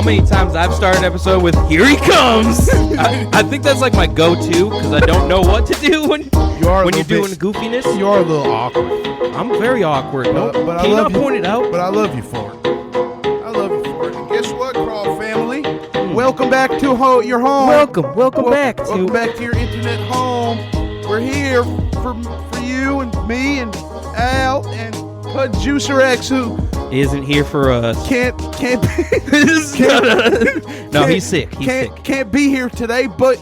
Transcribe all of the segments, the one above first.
many times I've started an episode with "Here he comes." I think that's like my go-to because I don't know what to do when you're doing goofiness. You're a little awkward. I'm very awkward. But Can you not point it out? But I love you for it. I love you for it. And guess what, Crawl family? Welcome back to your home. Welcome back to your internet home. We're here for you and me and Al and Pud Juicer X, who isn't here for us. Can't no, he's sick. Can't be here today, but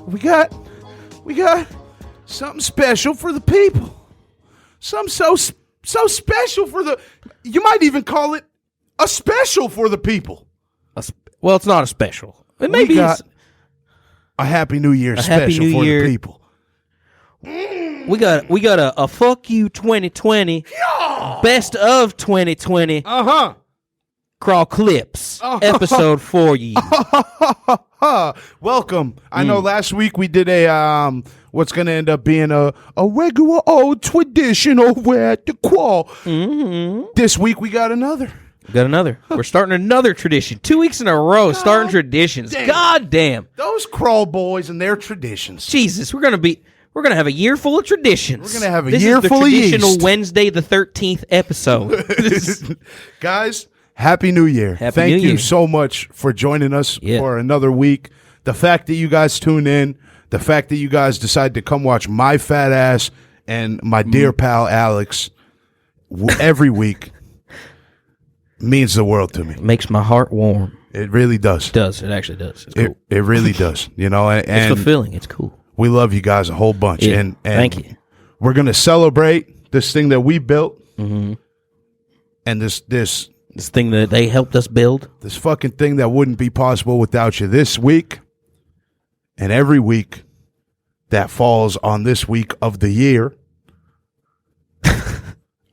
we got something special for the people. Something so special for the. You might even call it a special for the people. Well, it's not a special. It may be a Happy New Year special for the people. We got a fuck you 2020, best of 2020. Crawl clips episode for you. Welcome. I know last week we did a what's gonna end up being a regular old tradition over at the Qual. This week we got another. We're starting another tradition. 2 weeks in a row, starting traditions. God damn. Those Crawl boys and their traditions. Jesus, we're gonna have a year full of traditions. We're gonna have a year full of yeast. This is the traditional Wednesday the 13th episode. Guys, Happy New Year. Thank you so much for joining us for another week. The fact that you guys tune in, the fact that you guys decide to come watch my fat ass and my dear pal Alex every week means the world to me. Makes my heart warm. It really does. It does. It actually does. It's cool. It really does. You know, and it's fulfilling. It's cool. We love you guys a whole bunch. Yeah. And thank you. We're going to celebrate this thing that we built. And this thing that they helped us build. This fucking thing that wouldn't be possible without you this week. And every week that falls on this week of the year.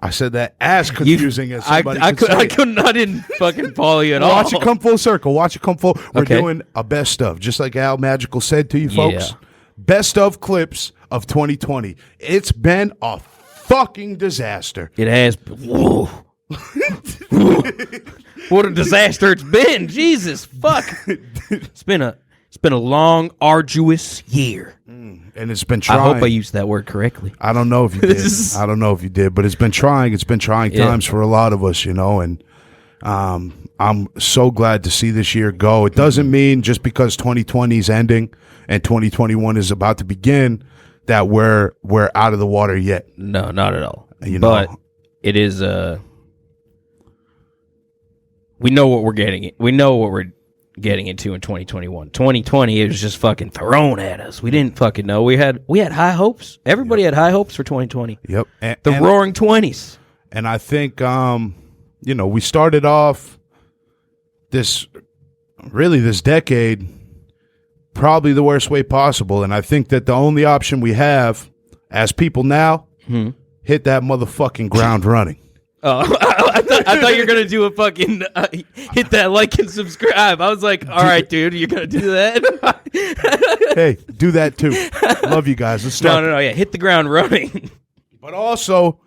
I said that as confusing as somebody I didn't fucking follow you at all. Watch it come full circle. We're doing a best of, just like Al Magical said to you folks. Best of clips of 2020. It's been a fucking disaster. It has. Whoa. What a disaster it's been. Jesus, fuck. It's been a long, arduous year. And it's been trying. I hope I used that word correctly. I don't know if you did. But it's been trying. It's been trying times for a lot of us, you know, and I'm so glad to see this year go. It doesn't mean just because 2020 is ending and 2021 is about to begin that we're out of the water yet. No, not at all. You know? But it is we know what we're getting. We know what we're getting into in 2021. 2020 it was just fucking thrown at us. We didn't fucking know. We had high hopes. Everybody had high hopes for 2020. Yep. The roaring 20s. And I think you know, we started off this decade probably the worst way possible, and I think that the only option we have as people now hit that motherfucking ground running. Oh, I thought you were going to do a fucking hit that like and subscribe. I was like, all right, dude, you're going to do that? Hey, do that too. Love you guys. Let's start. No, yeah, hit the ground running. But also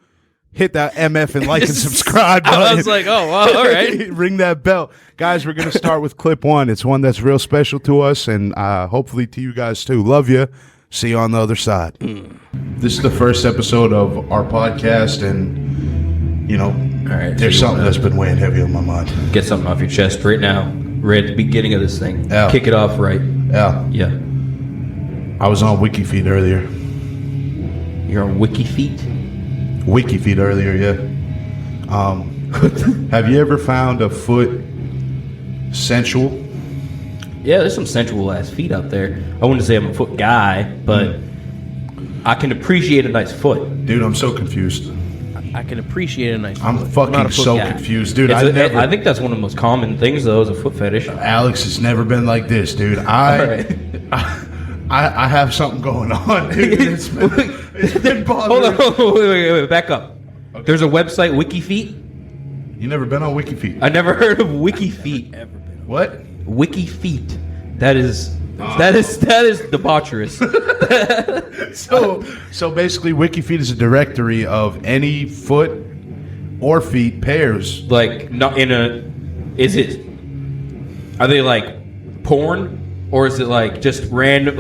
hit that MF and like and subscribe button. I was like, oh, well, all right. Ring that bell. Guys, we're going to start with clip one. It's one that's real special to us and hopefully to you guys too. Love you. See you on the other side. This is the first episode of our podcast, and, you know, all right, there's something that's been weighing heavy on my mind. Get something off your chest right now. We're at the beginning of this thing. Al. Kick it off right. Al. Yeah. I was on WikiFeet earlier. You're on WikiFeet? WikiFeet earlier, yeah. Have you ever found a foot sensual? Yeah, there's some sensual ass feet out there. I wouldn't say I'm a foot guy, but I can appreciate a nice foot. Dude, I'm so confused. I can appreciate a nice foot. I'm fucking so guy. confused, dude. I think that's one of the most common things, though, is a foot fetish. Alex has never been like this, dude. I have something going on, dude. It's been bothering. Hold on, wait, back up. Okay. There's a website, WikiFeet. You never been on WikiFeet? I never heard of WikiFeet. Ever been. What? WikiFeet. That is debaucherous. So basically, WikiFeet is a directory of any foot or feet pairs. Like, not in a. Is it Are they like porn, or is it like just random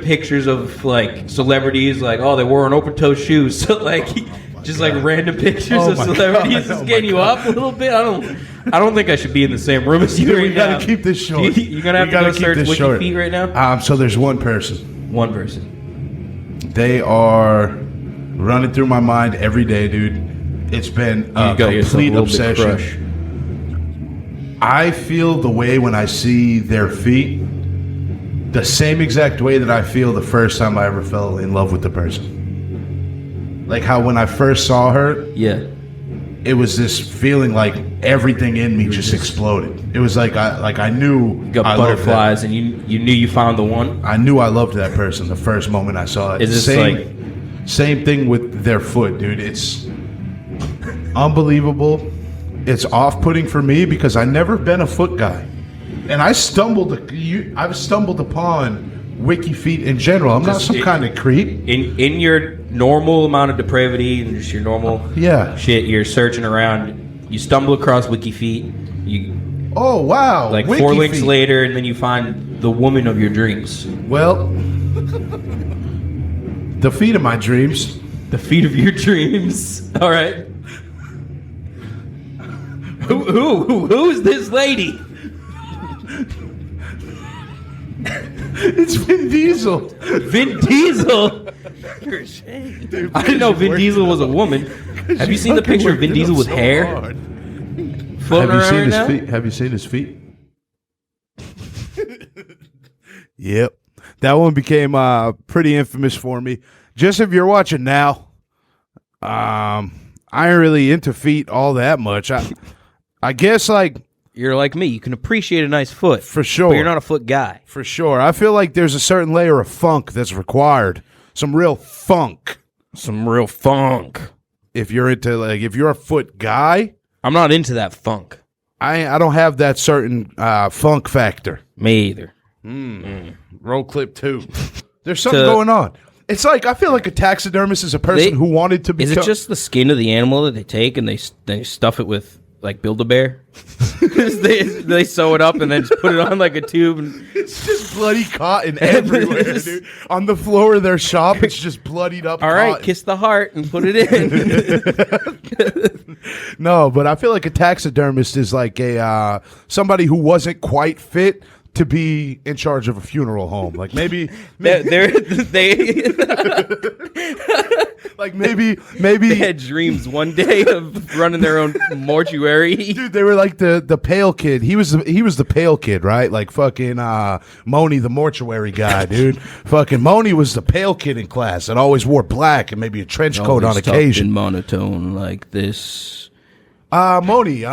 pictures of like celebrities? Like, oh, they wore an open-toe shoes. So like, just like random pictures of celebrities just getting you up a little bit. I don't think I should be in the same room as you. We gotta keep this short. You're gonna have to go search WikiFeet right now. So there's one person. One person. They are running through my mind every day, dude. It's been a complete obsession. I feel the way when I see their feet, the same exact way that I feel the first time I ever fell in love with the person. Like how when I first saw her, it was this feeling like everything in me just exploded. It was like I knew you got butterflies, and you knew you found the one. I knew I loved that person the first moment I saw it. Is this same thing with their foot, dude? It's unbelievable. It's off-putting for me because I've never been a foot guy, and I've stumbled upon WikiFeet in general. I'm not some kind of creep. In your normal amount of depravity and just your normal shit, you're searching around. You stumble across WikiFeet. Oh wow! Like WikiFeet. 4 links later, and then you find the woman of your dreams. Well, the feet of my dreams. The feet of your dreams. All right. Who's this lady? It's Vin Diesel. Vin Diesel? You're ashamed. Dude, I didn't know Vin Diesel was a woman. Have you seen the picture of Vin Diesel with hair? Have you seen his feet? Yep. That one became pretty infamous for me. Just if you're watching now, I ain't really into feet all that much. I guess like you're like me. You can appreciate a nice foot. For sure. But you're not a foot guy. For sure. I feel like there's a certain layer of funk that's required. Some real funk. If you're if you're a foot guy. I'm not into that funk. I don't have that certain funk factor. Me either. Roll clip 2. There's something going on. It's like, I feel like a taxidermist is a person who wanted to be. Is it just the skin of the animal that they take and they stuff it with like Build-A-Bear? they sew it up and then just put it on like a tube. And it's just bloody cotton everywhere, dude. On the floor of their shop, it's just bloodied up All cotton. Right, kiss the heart and put it in. No, but I feel like a taxidermist is like a somebody who wasn't quite fit to be in charge of a funeral home. Like maybe like maybe they had dreams one day of running their own mortuary. Dude, they were like the pale kid. He was the pale kid, right? Like fucking Moni, the mortuary guy, dude. Fucking Moni was the pale kid in class that always wore black and maybe a trench coat on occasion. In monotone like this. Moni,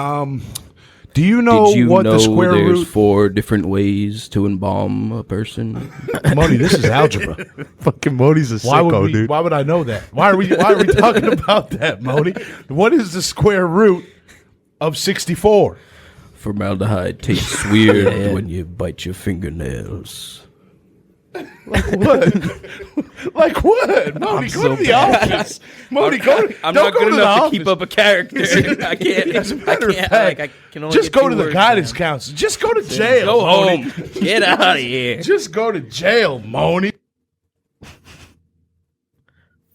do you know what the square root? There's 4 different ways to embalm a person. Moni, this is algebra. Fucking Moni's a sicko, dude. Why would I know that? Why are we talking about that, Moni? What is the square root of 64? Formaldehyde tastes weird when you bite your fingernails. Like what? Like what? Moni, go to the office. Moni, I'm not good enough to keep up a character. I can't. As a matter of fact, I can only just go to the guidance counselor. Just go to jail. Go home. Get out of here. Just go to jail, Moni.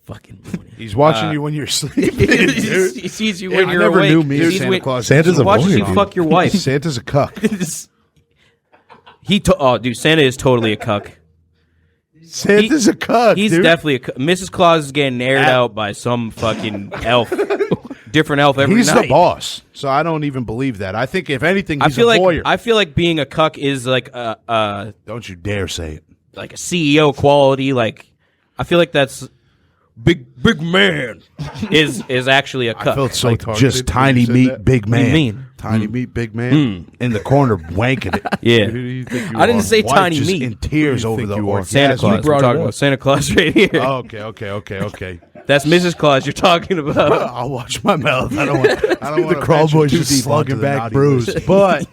Fucking Moni. He's watching you when you're sleeping. Dude. He sees you when you're awake. I never knew me as Santa Claus. Santa's a watches voyeur, you fuck your wife. Santa's a cuck. Dude, Santa is totally a cuck. Santa's a cuck. He's definitely a cuck. Mrs. Claus is getting aired out by some fucking elf. Different elf every night. He's the boss, so I don't even believe that. I think if anything, he's a voyeur. I feel like being a cuck is like a don't you dare say it. Like a CEO quality. Like I feel like that's big man is actually a cuck. I felt so just tiny meat, big man. What do you mean? Tiny meat, big man in the corner wanking it. Yeah, I didn't say Wife tiny just meat. in tears over the orgasm. Santa Claus. We're talking about Santa Claus right here. Okay. That's Mrs. Claus you're talking about. I'll watch my mouth. I don't want the crawl boys just slugging back bruise. But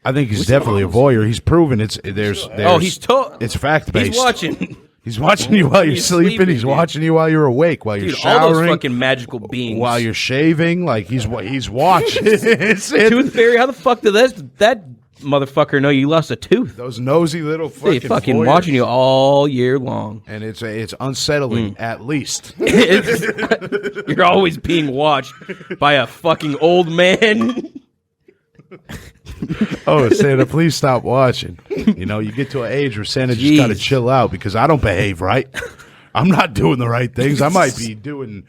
I think he's definitely a voyeur. He's proven it's fact based. He's watching. He's watching you while you're sleeping. He's watching you while you're awake, while you're showering. All those fucking magical beings. While you're shaving, like he's watching. Tooth fairy, how the fuck did that motherfucker know you lost a tooth? Those nosy little fucking voyeurs. Watching you all year long. And it's unsettling, at least. You're always being watched by a fucking old man. Oh, Santa, please stop watching. You know, you get to an age where Santa just got to chill out because I don't behave right. I'm not doing the right things. I might be doing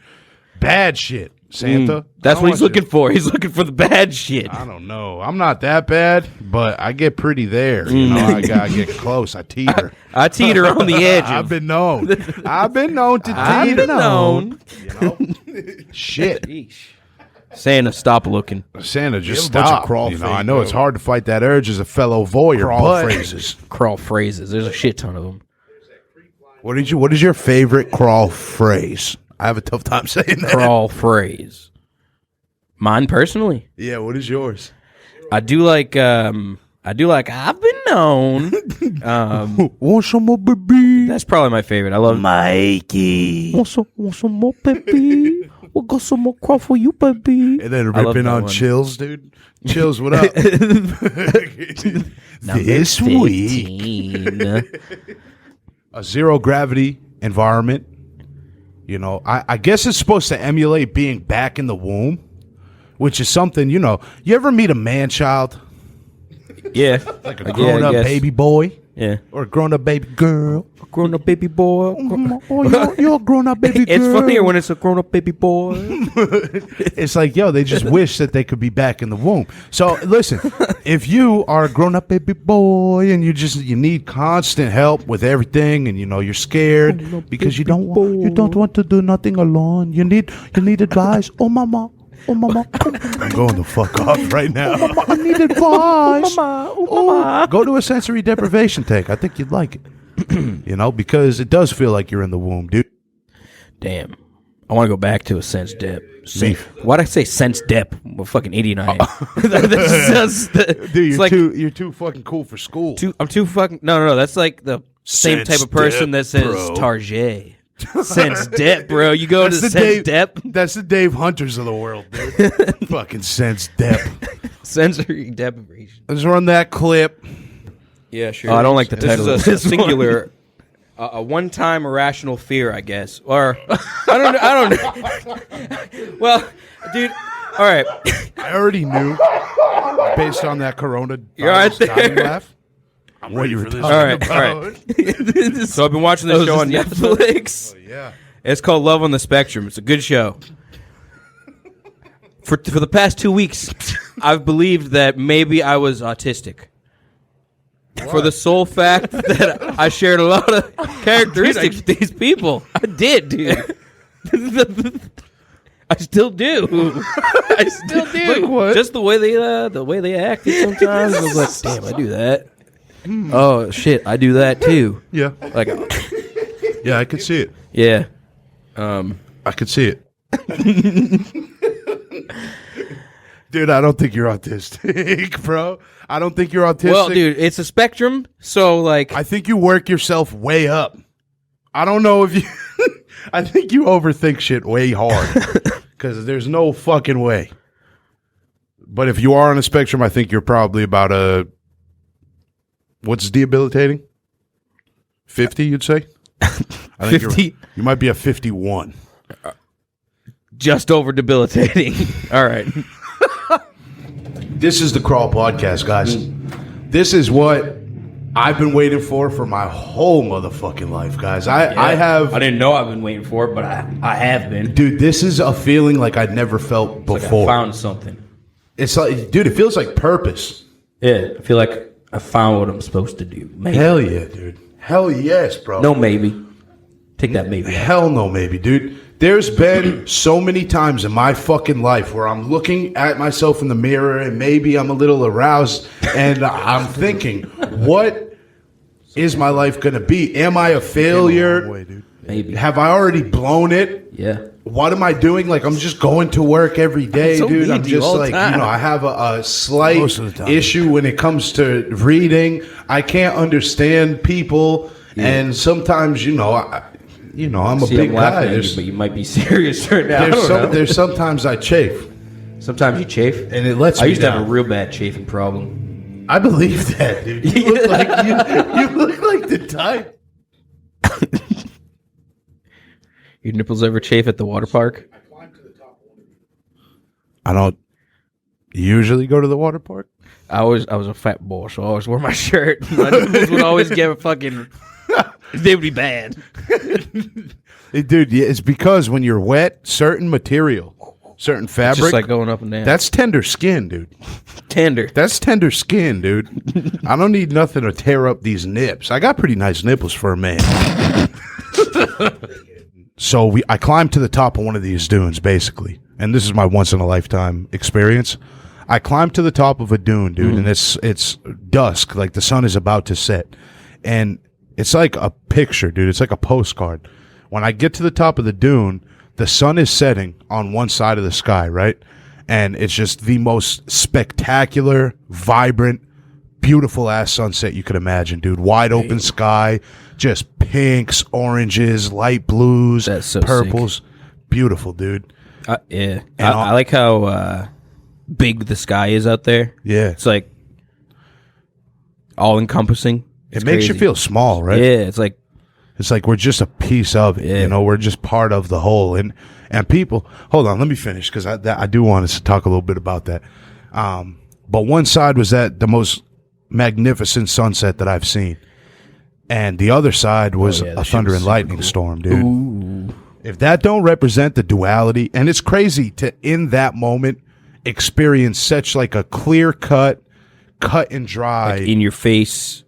bad shit, Santa. That's what he's looking for. He's looking for the bad shit. I don't know. I'm not that bad, but I get pretty there. You know, I gotta get close. I teeter. I teeter on the edge. I've been known. I've been known to teeter. I've been known. You know? Shit. Sheesh. Santa, stop looking. Santa, just stop. Crawl I know it's hard to fight that urge as a fellow voyeur. Crawl phrases. There's a shit ton of them. What is your favorite crawl phrase? I have a tough time saying that. Crawl phrase. Mine personally. Yeah, what is yours? I do like I've been known. Want some more, baby? That's probably my favorite. I love Mikey. Want some more, baby? We'll go some more crawl for you, baby. And then ripping on one. Chills, dude. Chills, what up? This week. A zero gravity environment. You know, I guess it's supposed to emulate being back in the womb, which is something, you know. You ever meet a man-child? Yeah. Like a grown-up baby boy? Yeah. Or a grown-up baby girl? A grown-up baby boy. You're a grown-up baby girl. It's funnier when it's a grown-up baby boy. It's like, yo, they just wish that they could be back in the womb. So, listen, if you are a grown-up baby boy and you need constant help with everything and, you know, you're scared because you don't want to do nothing alone. You need advice. Oh, mama. I'm going the fuck off right now. Oh, mama, I need advice. Mama. Go to a sensory deprivation tank. I think you'd like it. You know, because it does feel like you're in the womb, dude. Damn. I want to go back to a sense dep. Why'd I say sense dep? What a fucking idiot I am. Dude, you're too fucking cool for school. I'm too fucking... No. That's like the same type of person that says Target. Sense dep, bro. You go to sense dep. That's the Dave Hunters of the world, dude. Fucking sense dep. Sensory deprivation. Let's run that clip. Yeah, sure. I don't like the title. This is a singular, a one-time irrational fear, I guess. Or I don't know. Well, dude. All right. I already knew based on that Corona. You're right there. Laugh. I'm ready for this. All right. So I've been watching this show on Netflix. Oh, yeah. It's called Love on the Spectrum. It's a good show. For the past 2 weeks, I've believed that maybe I was autistic. What? For the sole fact that I shared a lot of characteristics with these people. I did, dude. I still do. I still do. Like what? Just the way they acted sometimes. I was like, damn, I do that. Oh shit, I do that too. Yeah. Like, yeah, I could see it. Yeah. I could see it. Dude, I don't think you're autistic, bro. I don't think you're autistic. Well, dude, it's a spectrum, so like... I think you work yourself way up. I don't know if you... I think you overthink shit way hard. Because there's no fucking way. But if you are on a spectrum, I think you're probably about a... What's debilitating? 50, you'd say? I think 50? You might be a 51. Just over debilitating. All right. This is the Crawl Podcast, guys. This is what I've been waiting for my whole motherfucking life, guys. I didn't know I've been waiting for it, but I have been. Dude, this is a feeling like I'd never felt before. Like I found something. It's like, dude, it feels like purpose. Yeah, I feel like I found what I'm supposed to do. Maybe. Hell yeah, dude. Hell yes, bro. No maybe. Take that maybe. Hell no maybe, dude. There's been so many times in my fucking life where I'm looking at myself in the mirror and maybe I'm a little aroused and I'm thinking, what is my life going to be? Am I a failure? Way, dude. Maybe. Have I already blown it? Yeah. What am I doing? Like, I'm just going to work every day, dude. I'm just like, I have a slight issue when it comes to reading. I can't understand people. And sometimes, I'm a big guy. But you might be serious right now. There's sometimes I chafe. Sometimes you chafe, and it lets me I used to down. have a real bad chafing problem. I believe that, dude. You look like you look like the type. Your nipples ever chafe at the water park? I don't usually go to the water park. I was a fat boy, so I always wore my shirt. My nipples would always get fucking. They would be bad. Dude, it's because when you're wet, certain material, certain fabric, it's just like going up and down. That's tender skin, dude. Tender. That's tender skin, dude. I don't need nothing to tear up these nips. I got pretty nice nipples for a man. So I climbed to the top of one of these dunes, basically, and this is my once in a lifetime experience. I climbed to the top of a dune, dude, and it's dusk, like the sun is about to set, and it's like a picture, dude. It's like a postcard. When I get to the top of the dune, the sun is setting on one side of the sky, right? And it's just the most spectacular, vibrant, beautiful ass sunset you could imagine, dude. Wide open sky, just pinks, oranges, light blues, so purples. Sick. Beautiful, dude. Yeah. I like how big the sky is out there. Yeah. It's like all encompassing. It makes you feel small, right? Yeah, it's like we're just a piece of it. Yeah. We're just part of the whole. And people, hold on, let me finish because I do want us to talk a little bit about that. But one side was the most magnificent sunset that I've seen, and the other side was a thunder and lightning storm, dude. Ooh. If that don't represent the duality, and it's crazy to in that moment experience such like a clear cut and dry, like in your face,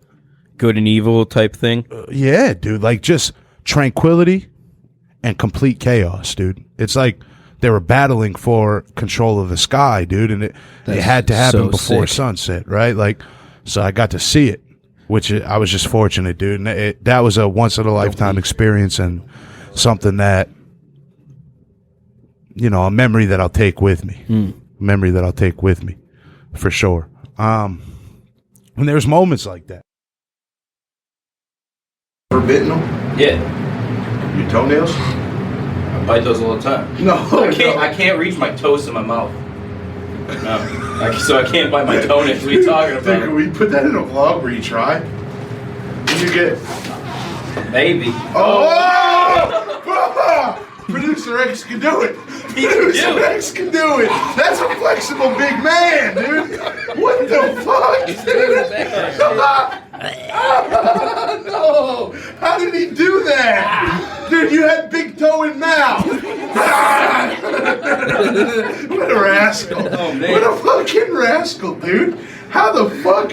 good and evil type thing. Yeah, dude, like just tranquility and complete chaos, dude. It's like they were battling for control of the sky, dude, and it had to happen before sunset, right? Like, so I got to see it, which I was just fortunate, dude. And that was a once in a lifetime experience and something that, a memory that I'll take with me. Memory that I'll take with me, for sure. And there's moments like that. Ever bitten them? Yeah. Your toenails? I bite those all the time. No, I can't reach my toes in my mouth. No. So I can't bite my toenails. What are you talking about? Can we put that in a vlog where you try? Did you get... Maybe. Oh! Producer X can do it. Producer X can do it. That's a flexible big man, dude. What the fuck? No. How did he do that? Dude, you had big toe and mouth. What a rascal. Oh, man. What a fucking rascal, dude. How the fuck?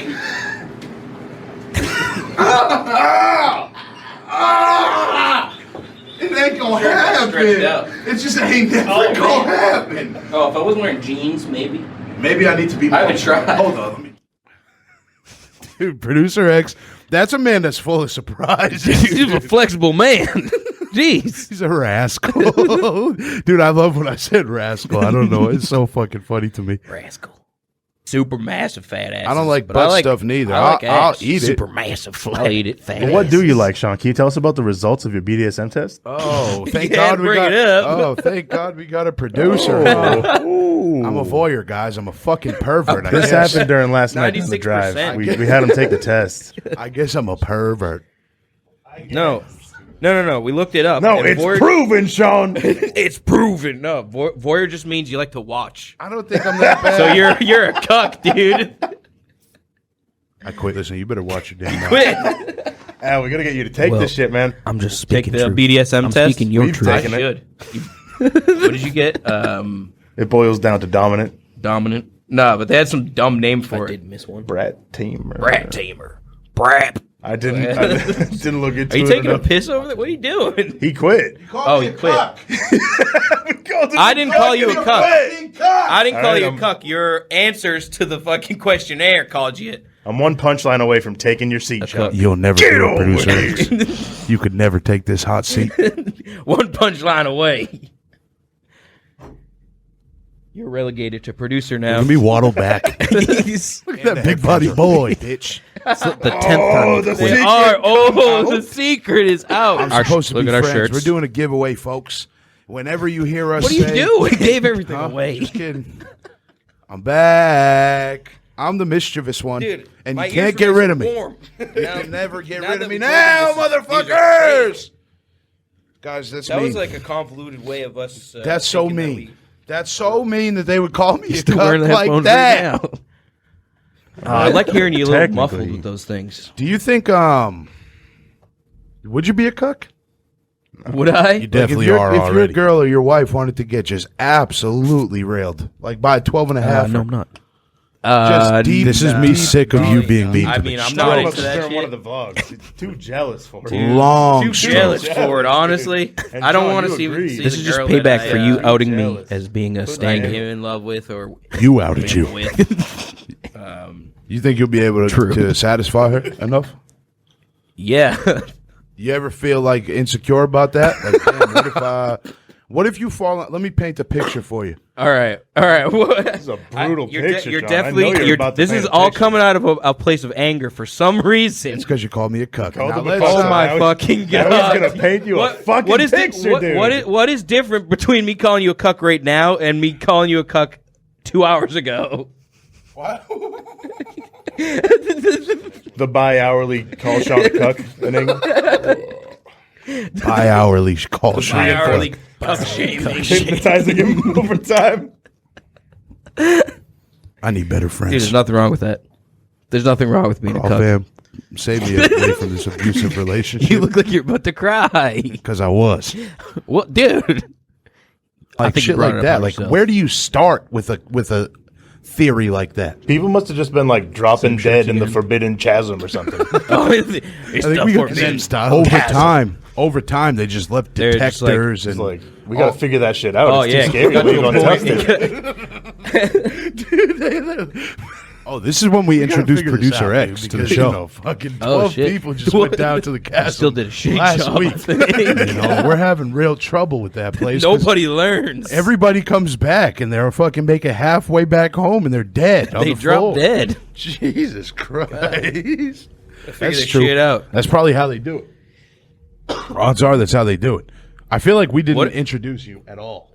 It ain't gonna happen. It just ain't never gonna happen. Oh, if I wasn't wearing jeans, maybe. Maybe I need to be more. I haven't tried. Hold on, let me. Dude, Producer X, that's a man that's full of surprises. He's a flexible man. Jeez. He's a rascal. Dude, I love when I said rascal. I don't know. It's so fucking funny to me. Rascal. Super massive fat ass. I don't like butt stuff neither. I'll eat it. Super massive fat. I'll eat it. Fat. Well, what do you like, Shaun? Can you tell us about the results of your BDSM test? Oh, thank Yeah, God we bring got. it up. Oh, thank God we got a producer. I'm a voyeur, guys. I'm a fucking pervert. This happened during last night on the 96%. drive. We had him take the test. I guess I'm a pervert. No. We looked it up. No, and it's proven, Shaun. It's proven. No, voyeur just means you like to watch. I don't think I'm that bad. So you're a cuck, dude. I quit. Listen, you better watch your damn mouth. Quit. Al, we gotta get you to take this shit, man. I'm just Take speaking the truth. BDSM I'm test. speaking your We've truth. taken I it. should. What did you get? It boils down to dominant. Dominant. No, but they had some dumb name I for it. did miss one. Brat tamer. Brat tamer. Brap. I didn't look into Are you it taking a enough. piss over there? What are you doing? He quit. Oh, he quit. I didn't call you a cuck. I didn't call you a cuck. Your answers to the fucking questionnaire called you it. I'm one punchline away from taking your seat, Shaun. You'll never Get do it, over producer. You could never take this hot seat. One punchline away. You're relegated to producer now. Let me waddle back. He's- Look at that big body boy, bitch. The 10th time. the They secret. are. Oh, the secret is out. I'm supposed to be look at our friends. shirts. We're doing a giveaway, folks. Whenever you hear us What do you say, do? We gave everything Huh? away. Just kidding. I'm back. I'm the mischievous one. Dude, and my you can't ears get are rid of me. warm. You can never get Now rid that of me we now, told you this is- motherfuckers. Guys, that's That mean. was like a convoluted way of us. That's so thinking that mean. That's so mean that they would call me a Still wearing cuck the like headphones that. right now. I like hearing you a little Technically. muffled with those things. Do you think would you be a cuck? Would I? You definitely are already. If your girl or your wife wanted to get just absolutely railed, like by 12 and a half. No, I'm not. Just deep. This is me sick of you being mean I to mean, me. I'm Talking not about into that during one of shit. the vlogs. It's too jealous for it. Long Too shit. jealous for it, honestly. And I don't John, want to you see. agreed. see This the is just just girl that payback I, for you outing me jealous. as being a staying him in love with or You outed you. with. You think you'll be able to satisfy her enough? Yeah. You ever feel like insecure about that? Like, damn, what if you fall? Let me paint a picture for you. All right. This is a brutal You're picture, you're John. I know definitely. you're about to This paint is a all picture. coming out of a place of anger for some reason. It's because you called me a cuck. Called Now him a let's, cuck. Oh my I was- fucking god! I was gonna paint you a fucking what is picture, dude. What is different between me calling you a cuck right now and me calling you a cuck 2 hours ago? What? The bi-hourly call Shaun a cuck in England. Bi-hourly call Shaun a Hourly cuck. cuck shaming. Hypnotizing him over time. I need better Dude, friends. there's nothing wrong with that. There's nothing wrong with being a Oh, cuck. fam, save me away from this abusive relationship. You look like you're about to cry. Because I was. What, dude? Like think you shit brought like it up that. on Like, yourself. where do you start with a theory like that? People must have just been like dropping dead in the forbidden chasm or something. Oh, it's I think the we got forbidden over time, they just left They're just like- detectors It's and like, we gotta figure that shit out. Oh It's yeah, too scary to got leave to a untested. point. oh, this is when we introduced figure this producer out, X dude, to the because, show. fucking Oh, 12 shit. people just went down to the castle. Still did a shit last job. week. We're having real trouble with that place. 'cause Nobody learns. everybody comes back and they're fucking make it halfway back home and they're dead. on they the drop floor. dead. Jesus Christ. Figure That's this true. shit out. That's probably how they do it. Odds are that's how they do it. I feel like we didn't What- introduce you at all.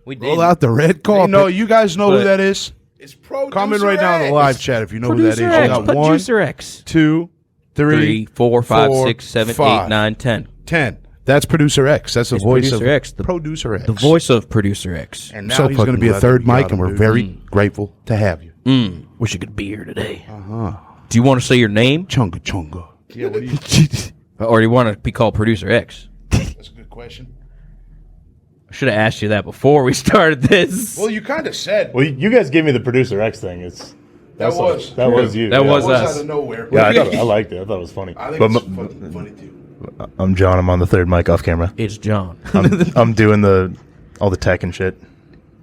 We did. Roll out the red carpet. No, you guys know who But- that is. It's comment right now in the live chat if you know who that is. You X. got 1, Producer X. 2, 3, 3, 4, 5, 4, 6, 7, 5. 8, 9, 10. 10. That's producer X. That's the It's voice Producer of X, the- producer X. The voice of Producer X. And now he's going to be a third mic, and we're very grateful to have you. Wish you could be here today. Do you want to say your name? Chunga chunga. Yeah, what do you? Or do you want to be called Producer X? That's a good question. I should have asked you that before we started this. Well, you kind of said. Well, you guys gave me the producer X thing. That was you. That yeah. was Out us. of nowhere. Yeah, I liked it. I thought it was funny. I think But it's fucking funny too. I'm John. I'm on the third mic off camera. It's John. I'm doing all the tech and shit.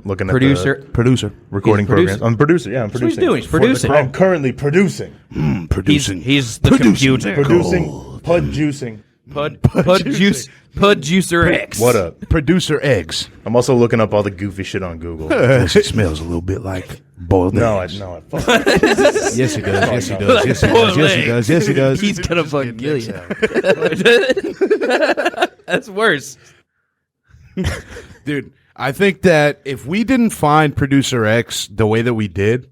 Looking at Producer. the Producer. recording He's a producer. programs. I'm a producer. Yeah, I'm That's what he's producing. doing. He's For the producing. I'm currently producing. Producing. He's the Producing. computer. Producing. Pud juicing. Pud Juicer X. What up? Producer eggs. I'm also looking up all the goofy shit on Google. It smells a little bit like boiled eggs. Fuck. Yes, he does. Yes, he does. Yes, he does. Yes, he does. Yes, he does. He's gonna fucking kill you. That's worse. Dude, I think that if we didn't find producer X the way that we did,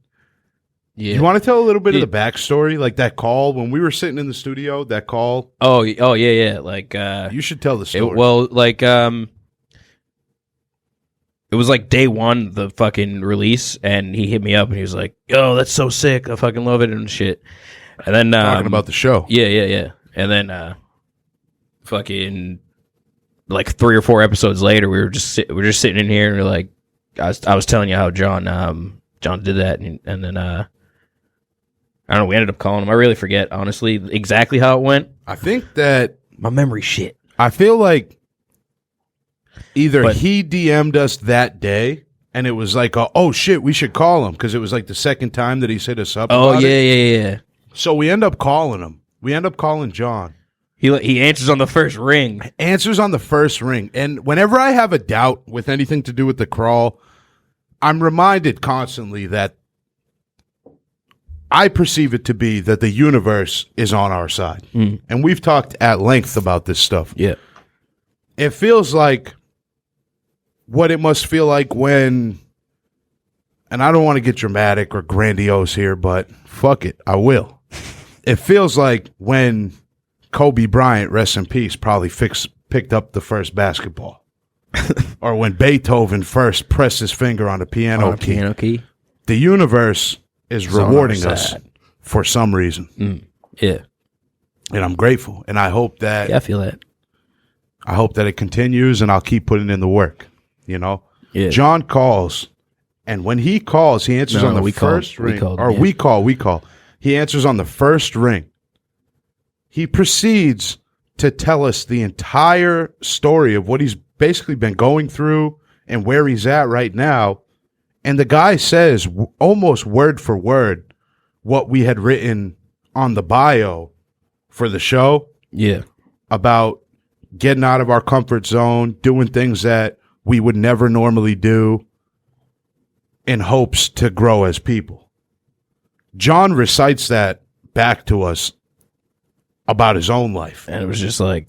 Yeah. you want to tell a little bit Yeah. of the backstory? Like that call when we were sitting in the studio, that call? Oh yeah. Like You should tell the story. It was like day one, the fucking release, and he hit me up and he was like, "Yo, that's so sick! I fucking love it and shit." And then talking about the show. yeah. And then fucking like 3 or 4 episodes later, we're just sitting in here and we're like, I was telling you how John did that, and then I don't know, we ended up calling him. I really forget honestly exactly how it went. I think that My memory shit. I feel like either But- he DM'd us that day and it was like, oh shit, we should call him because it was like the second time that he's hit us up. Oh about yeah, it. yeah. So we end up calling him. We end up calling John. He answers on the first ring. Answers on the first ring. And whenever I have a doubt with anything to do with the crawl, I'm reminded constantly that I perceive it to be that the universe is on our side. And we've talked at length about this stuff. Yeah. It feels like what it must feel like when, and I don't want to get dramatic or grandiose here, but fuck it, I will. It feels like when Kobe Bryant, rest in peace, probably picked up the first basketball. Or when Beethoven first pressed his finger on a piano key. The universe is rewarding us for some reason. Yeah. And I'm grateful. And I hope that... Yeah, I feel that. I hope that it continues, and I'll keep putting in the work, you know? Yeah. John calls, and when he calls, he answers on the first ring. We call. He answers on the first ring. He proceeds to tell us the entire story of what he's basically been going through and where he's at right now. And the guy says almost word for word what we had written on the bio for the show. Yeah. About getting out of our comfort zone, doing things that we would never normally do in hopes to grow as people. John recites that back to us about his own life. And it was just like...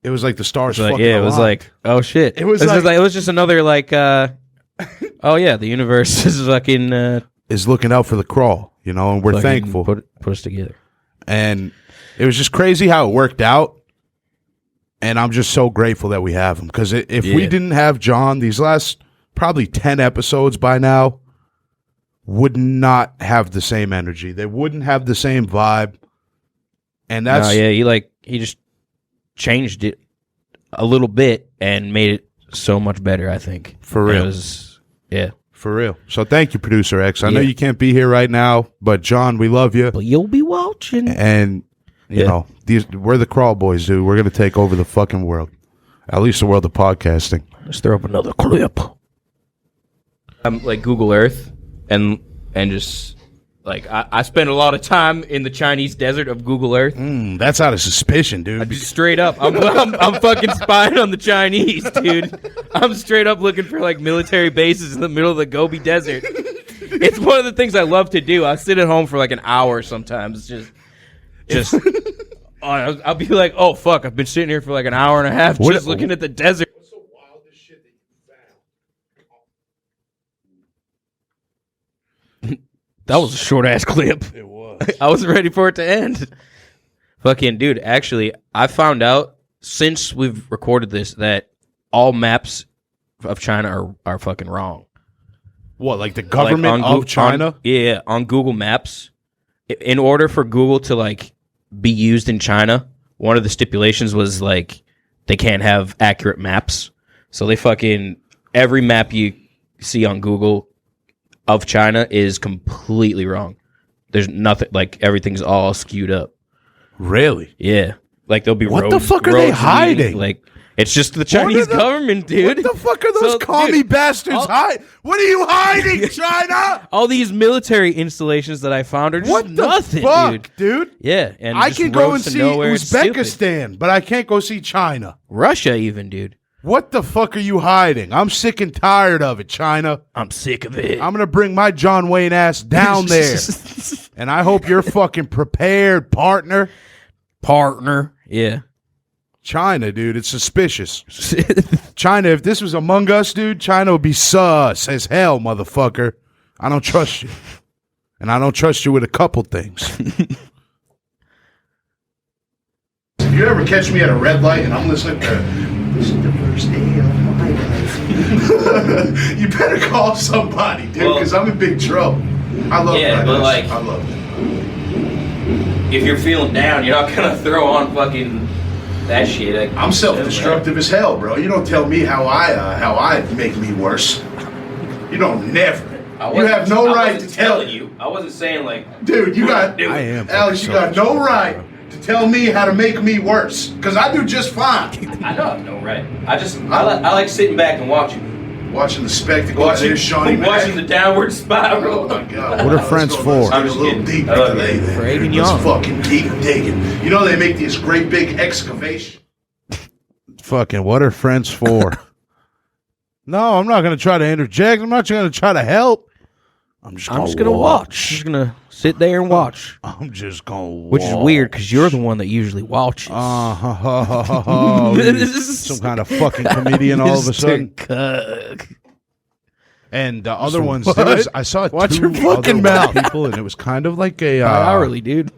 It was like the stars like, fucking yeah, it was aligned. like, oh shit. It was just another like, oh yeah, the universe is fucking... is looking out for the crawl, you know, and we're thankful. Put us together. And it was just crazy how it worked out. And I'm just so grateful that we have him. Because if we didn't have John, these last probably 10 episodes by now would not have the same energy. They wouldn't have the same vibe. And that's... No, yeah, he just changed it a little bit and made it so much better, I think. For real. Yeah. For real. So thank you, Producer X. I know you can't be here right now, but John, we love you. But you'll be watching. And... You know, we're the Crawl Boys, dude. We're going to take over the fucking world. At least the world of podcasting. Let's throw up another clip. I'm like Google Earth and just like I spend a lot of time in the Chinese desert of Google Earth. That's out of suspicion, dude. I just straight up. I'm fucking spying on the Chinese, dude. I'm straight up looking for like military bases in the middle of the Gobi Desert. It's one of the things I love to do. I sit at home for like an hour sometimes. Just I'll be like, oh fuck, I've been sitting here for like an hour and a half just looking at the desert. What's the wildest shit that you found? That was a short ass clip. It was. I wasn't ready for it to end. Fucking dude, actually, I found out since we've recorded this that all maps of China are fucking wrong. What, like the government of China? On Google Maps. In order for Google to like be used in China, one of the stipulations was like they can't have accurate maps. So they fucking every map you see on Google of China is completely wrong. There's nothing, like everything's all skewed up. Really? Yeah. Like there'll be what the fuck are they hiding? Like it's just the Chinese government, dude. What the fuck are those commie bastards hiding? What are you hiding, China? All these military installations that I found are just nothing, dude. Yeah, and I can go and see Uzbekistan, but I can't go see China. Russia, even, dude. What the fuck are you hiding? I'm sick and tired of it, China. I'm sick of it. I'm gonna bring my John Wayne ass down there, and I hope you're fucking prepared, partner. Yeah. China, dude, it's suspicious. China, if this was Among Us, dude, China would be sus as hell, motherfucker. I don't trust you. And I don't trust you with a couple things. If you ever catch me at a red light and I'm listening to "This is the first day of my life," you better call somebody, dude, because I'm in big trouble. I love that. But like, I love it. If you're feeling down, you're not gonna throw on fucking that shit. Like, I'm self-destructive as hell, bro. You don't tell me how I make me worse. You don't never. You have no right to tell you. I wasn't saying like, dude. I am Alex. You got no right to tell me how to make me worse, because I do just fine. I know I have no right. I like sitting back and watching the spectacle. Watching Shaun. Watching the downward spiral. Oh my god! What are friends for? I'm just a little deep today. Let's fucking keep digging. You know they make this great big excavation. Fucking what are friends for? No, I'm not going to try to interject. I'm not going to try to help. I'm just gonna watch. I'm just gonna sit there and watch. I'm just gonna watch. Which is weird because you're the one that usually watches. Some kind of fucking comedian all of a sudden. And the other ones, I saw Watch two your fucking other mouth. white people, and it was kind of like a hourly, dude.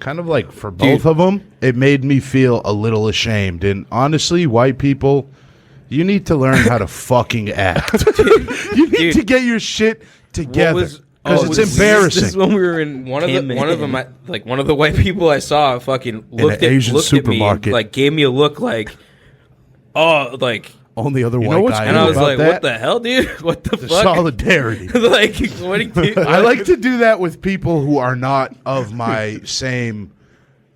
Kind of like for both of them, it made me feel a little ashamed. And honestly, white people, you need to learn how to fucking act. You need to get your shit together because it's embarrassing. This is when we were in one of them, like one of the white people I saw, fucking looked at me, and, like gave me a look, like, oh, like. Only other white guy. And I was like, what the hell, dude? What the fuck? Solidarity. Like, what do you do? I like to do that with people who are not of my same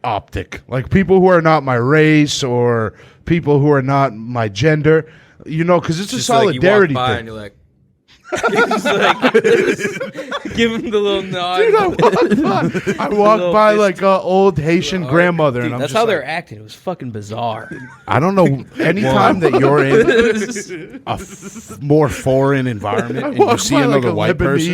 optic. Like people who are not my race or people who are not my gender. You know, because it's just a solidarity like, you walk by thing. And you're like, just like give him the little nod. Dude, I walked by like an old Haitian grandmother. Dude, and I'm that's just how like, they're acting. It was fucking bizarre. I don't know. Anytime that you're in a more foreign environment and you see another white person,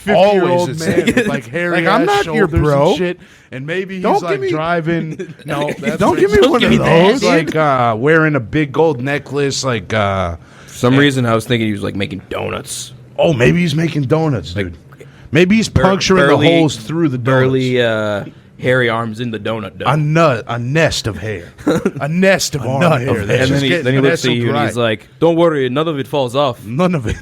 50-year-old man with like hairy like, I'm not your bro. and shit, and maybe he's Don't like give me- driving. No, Don't give me Don't one give of me that, those. dude. Like wearing a big gold necklace. Like For some reason, I was thinking he was like making donuts. oh, maybe he's making donuts, dude. Maybe he's puncturing the holes through the donuts. Burly, hairy arms in the donut dough. A nest of hair, a nest of arm hair. And then he looks at you and he's like, "Don't worry, none of it falls off." None of it,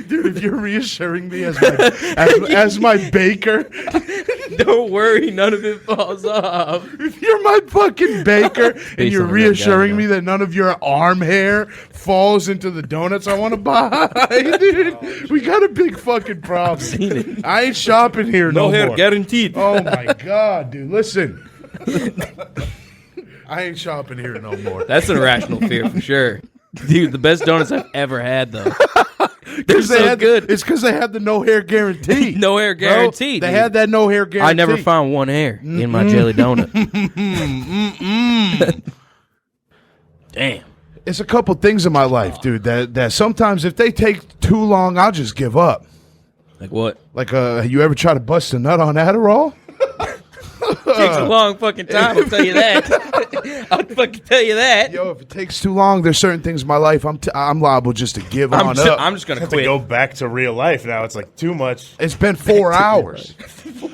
dude. If you're reassuring me as my baker, Don't worry, none of it falls off. if you're my fucking baker and Based you're on the real guy, reassuring me that none of your arm hair falls into the donuts I want to buy, dude, we got a big fucking problem. Seen it. I ain't shopping here no hair more. guaranteed. Oh my god, dude! Listen, I ain't shopping here no more. That's an irrational fear for sure. Dude, the best donuts I've ever had, though. They're so good. It's because they had the no hair guarantee. No hair guarantee. They had that no hair guarantee. I never found one hair in my jelly donut. Damn. It's a couple things in my life, dude, that sometimes if they take too long, I'll just give up. Like what? Like, you ever try to bust a nut on Adderall? Takes a long fucking time, I'll tell you that. I'll fucking tell you that. Yo, if it takes too long, there's certain things in my life I'm liable just to give on up. I'm just going to have to quit. go back to real life now. It's like too much. It's been 4 hours.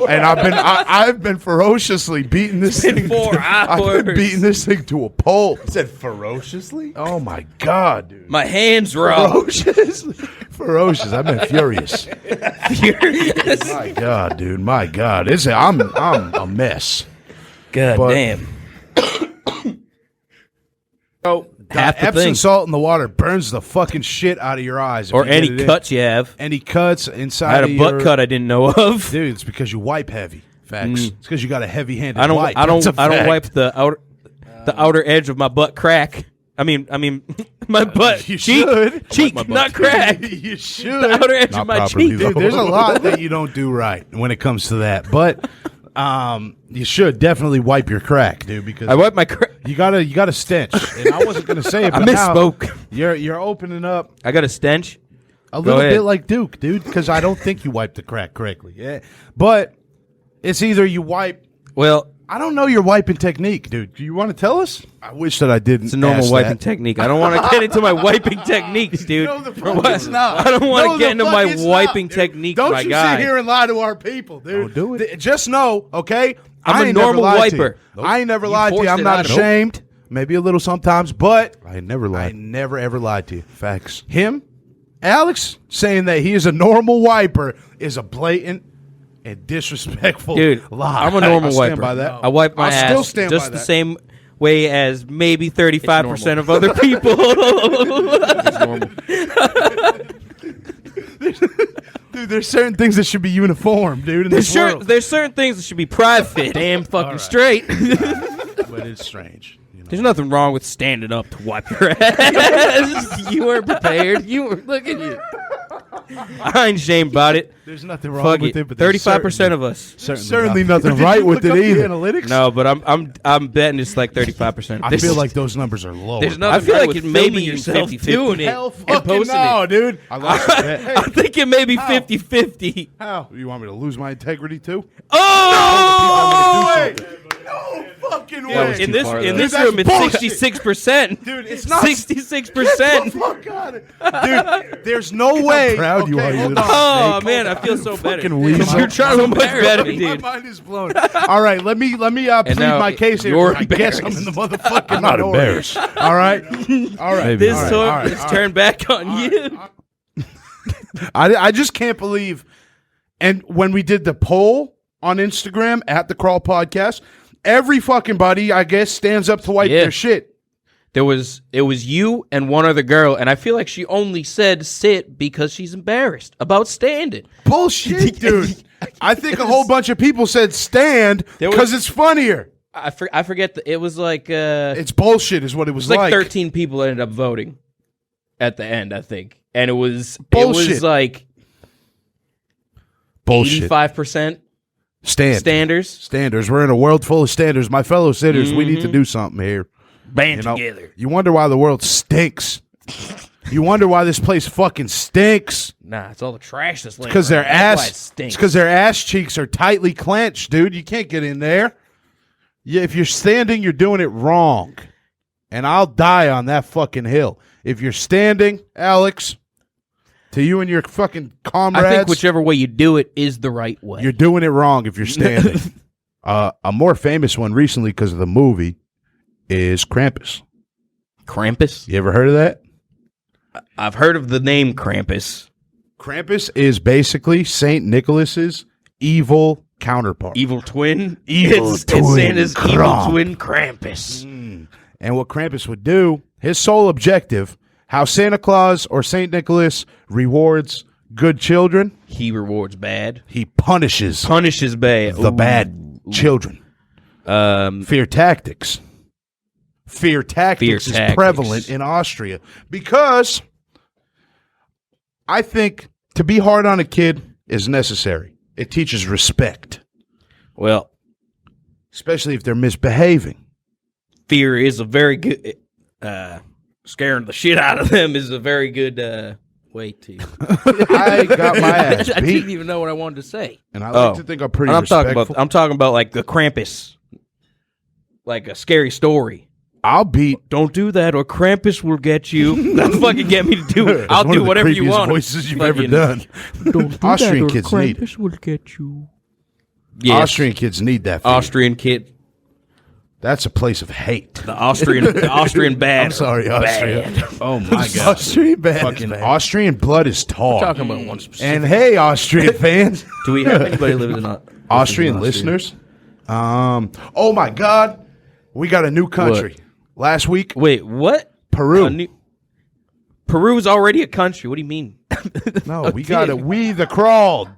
And I've been ferociously beating this thing. 4 I've been hours. beating this thing to a pulp. You said ferociously? Oh my god, dude. My hands raw. Ferocious. I've been furious. Furious. My god, dude. My god. I'm a mess. God But- damn. Oh, Half the Epsom thing. salt in the water burns the fucking shit out of your eyes. if Or you get any it in. cuts you have. Any cuts inside I had of a butt your- cut I didn't know of. Dude, it's because you wipe heavy. Facts. It's because you got a heavy-handed I don't wipe. I don't That's a I don't fact. wipe the outer edge of my butt crack. I mean my butt You cheek, should. cheek, my butt not crack. You should. The outer edge Not of my properly, cheek. Dude, there's a lot that you don't do right when it comes to that. But you should definitely wipe your crack, dude, because I wipe my crack. you got a stench. And I wasn't gonna say it, I but now misspoke. you're opening up I got a stench. a little ahead. bit like Duke, dude, because I don't think you wipe the crack correctly. Yeah, but it's either you wipe. Well, I don't know your wiping technique, dude. Do you want to tell us? I wish that I didn't. it's a normal ask wiping that. technique. I don't want to get into my wiping techniques, dude. No, the For fuck what? it's not. I don't want No, to get the into fuck my it's wiping not, dude. techniques, Don't my you guy. sit here and lie to our people, dude. Don't do it. Just know, okay? I'm I a ain't never normal lied to you. wiper. I ain't never You lied to you. forced I'm it not out of me. ashamed. Maybe a little sometimes, but I never lied. I never ever lied to you. Facts. Him, Alex, saying that he is a normal wiper is a blatant and disrespectful Dude, lie. I'm a normal I'll wiper. stand by that. I wipe my I'll ass still stand just by the that. same way as maybe 35% of other people. It's normal. Dude, there's certain things that should be uniform, dude, in this world. There's certain things that should be private. Damn fucking straight. But it's strange. You know? There's nothing wrong with standing up to wipe your ass. You weren't prepared. Look at you. I ain't ashamed about it. There's nothing wrong with it, but 35% of us. Certainly nothing right with it either. Analytics? No, but I'm betting it's like 35%. I feel like those numbers are lower. There's nothing. I feel like it may be yourself doing it. Hell fucking no, dude. I think it may be 50-50. How? You want me to lose my integrity too? Oh! No fucking way. In this room, it's 66%. Dude, it's not 66%. Get the fuck out of Dude, there's no way. How proud you are. Oh man, I feel so better. You're trying to much better, dude. My mind is blown. All right, let me plead my case here. I guess I'm in the motherfucking I'm not embarrassed. All right. This turned back on you. I just can't believe. And when we did the poll on Instagram at the Crawl Podcast, every fucking buddy, I guess, stands up to wipe their shit. It was you and one other girl, and I feel like she only said sit because she's embarrassed about standing. Bullshit, dude. I think a whole bunch of people said stand because it's funnier. I forget. It was like... it's bullshit is what it was like. 13 people ended up voting at the end, I think. And it was... Bullshit. It was like... Bullshit. 85% standers. We're in a world full of standers. My fellow sitters, we need to do something here. Band together. You wonder why the world stinks. You wonder why this place fucking stinks. Nah, it's all the trash that's laying because their ass. It's because their ass cheeks are tightly clenched, dude. You can't get in there. Yeah, if you're standing, you're doing it wrong, and I'll die on that fucking hill. If you're standing, Alex, to you and your fucking comrades, I think whichever way you do it is the right way. You're doing it wrong if you're standing. A more famous one recently because of the movie is Krampus. Krampus? You ever heard of that? I've heard of the name Krampus. Krampus is basically Saint Nicholas's evil counterpart. Evil twin? It's Santa's evil twin Krampus. And what Krampus would do, his sole objective, how Santa Claus or Saint Nicholas rewards good children. He rewards bad. He punishes bad. The bad children. Fear tactics. Fear tactics is prevalent in Austria because I think to be hard on a kid is necessary. It teaches respect. Well, especially if they're misbehaving. Fear is a very good scaring the shit out of them is a very good way to. I got my ass beat. I didn't even know what I wanted to say. And I like to think I'm pretty respectful. I'm talking about like the Krampus, like a scary story. Don't do that, or Krampus will get you. Don't fucking get me to do it. I'll do whatever you want. Voices you've ever done. Don't do Austrian that, or kids need Krampus will get you. Yes. Austrian kids need that. Fear. Austrian kid. That's a place of hate. The Austrian bad. I'm sorry, Austrian. Bad. Oh my god, Austrian bad. Fucking Austrian blood is tall. We're talking about one specific. And hey, Austrian fans, do we have anybody living in Austrian listeners? Oh my god, we got a new country. What? Last week. Wait, what? Peru. Peru's already a country. What do you mean? No, we got it. We the crawled.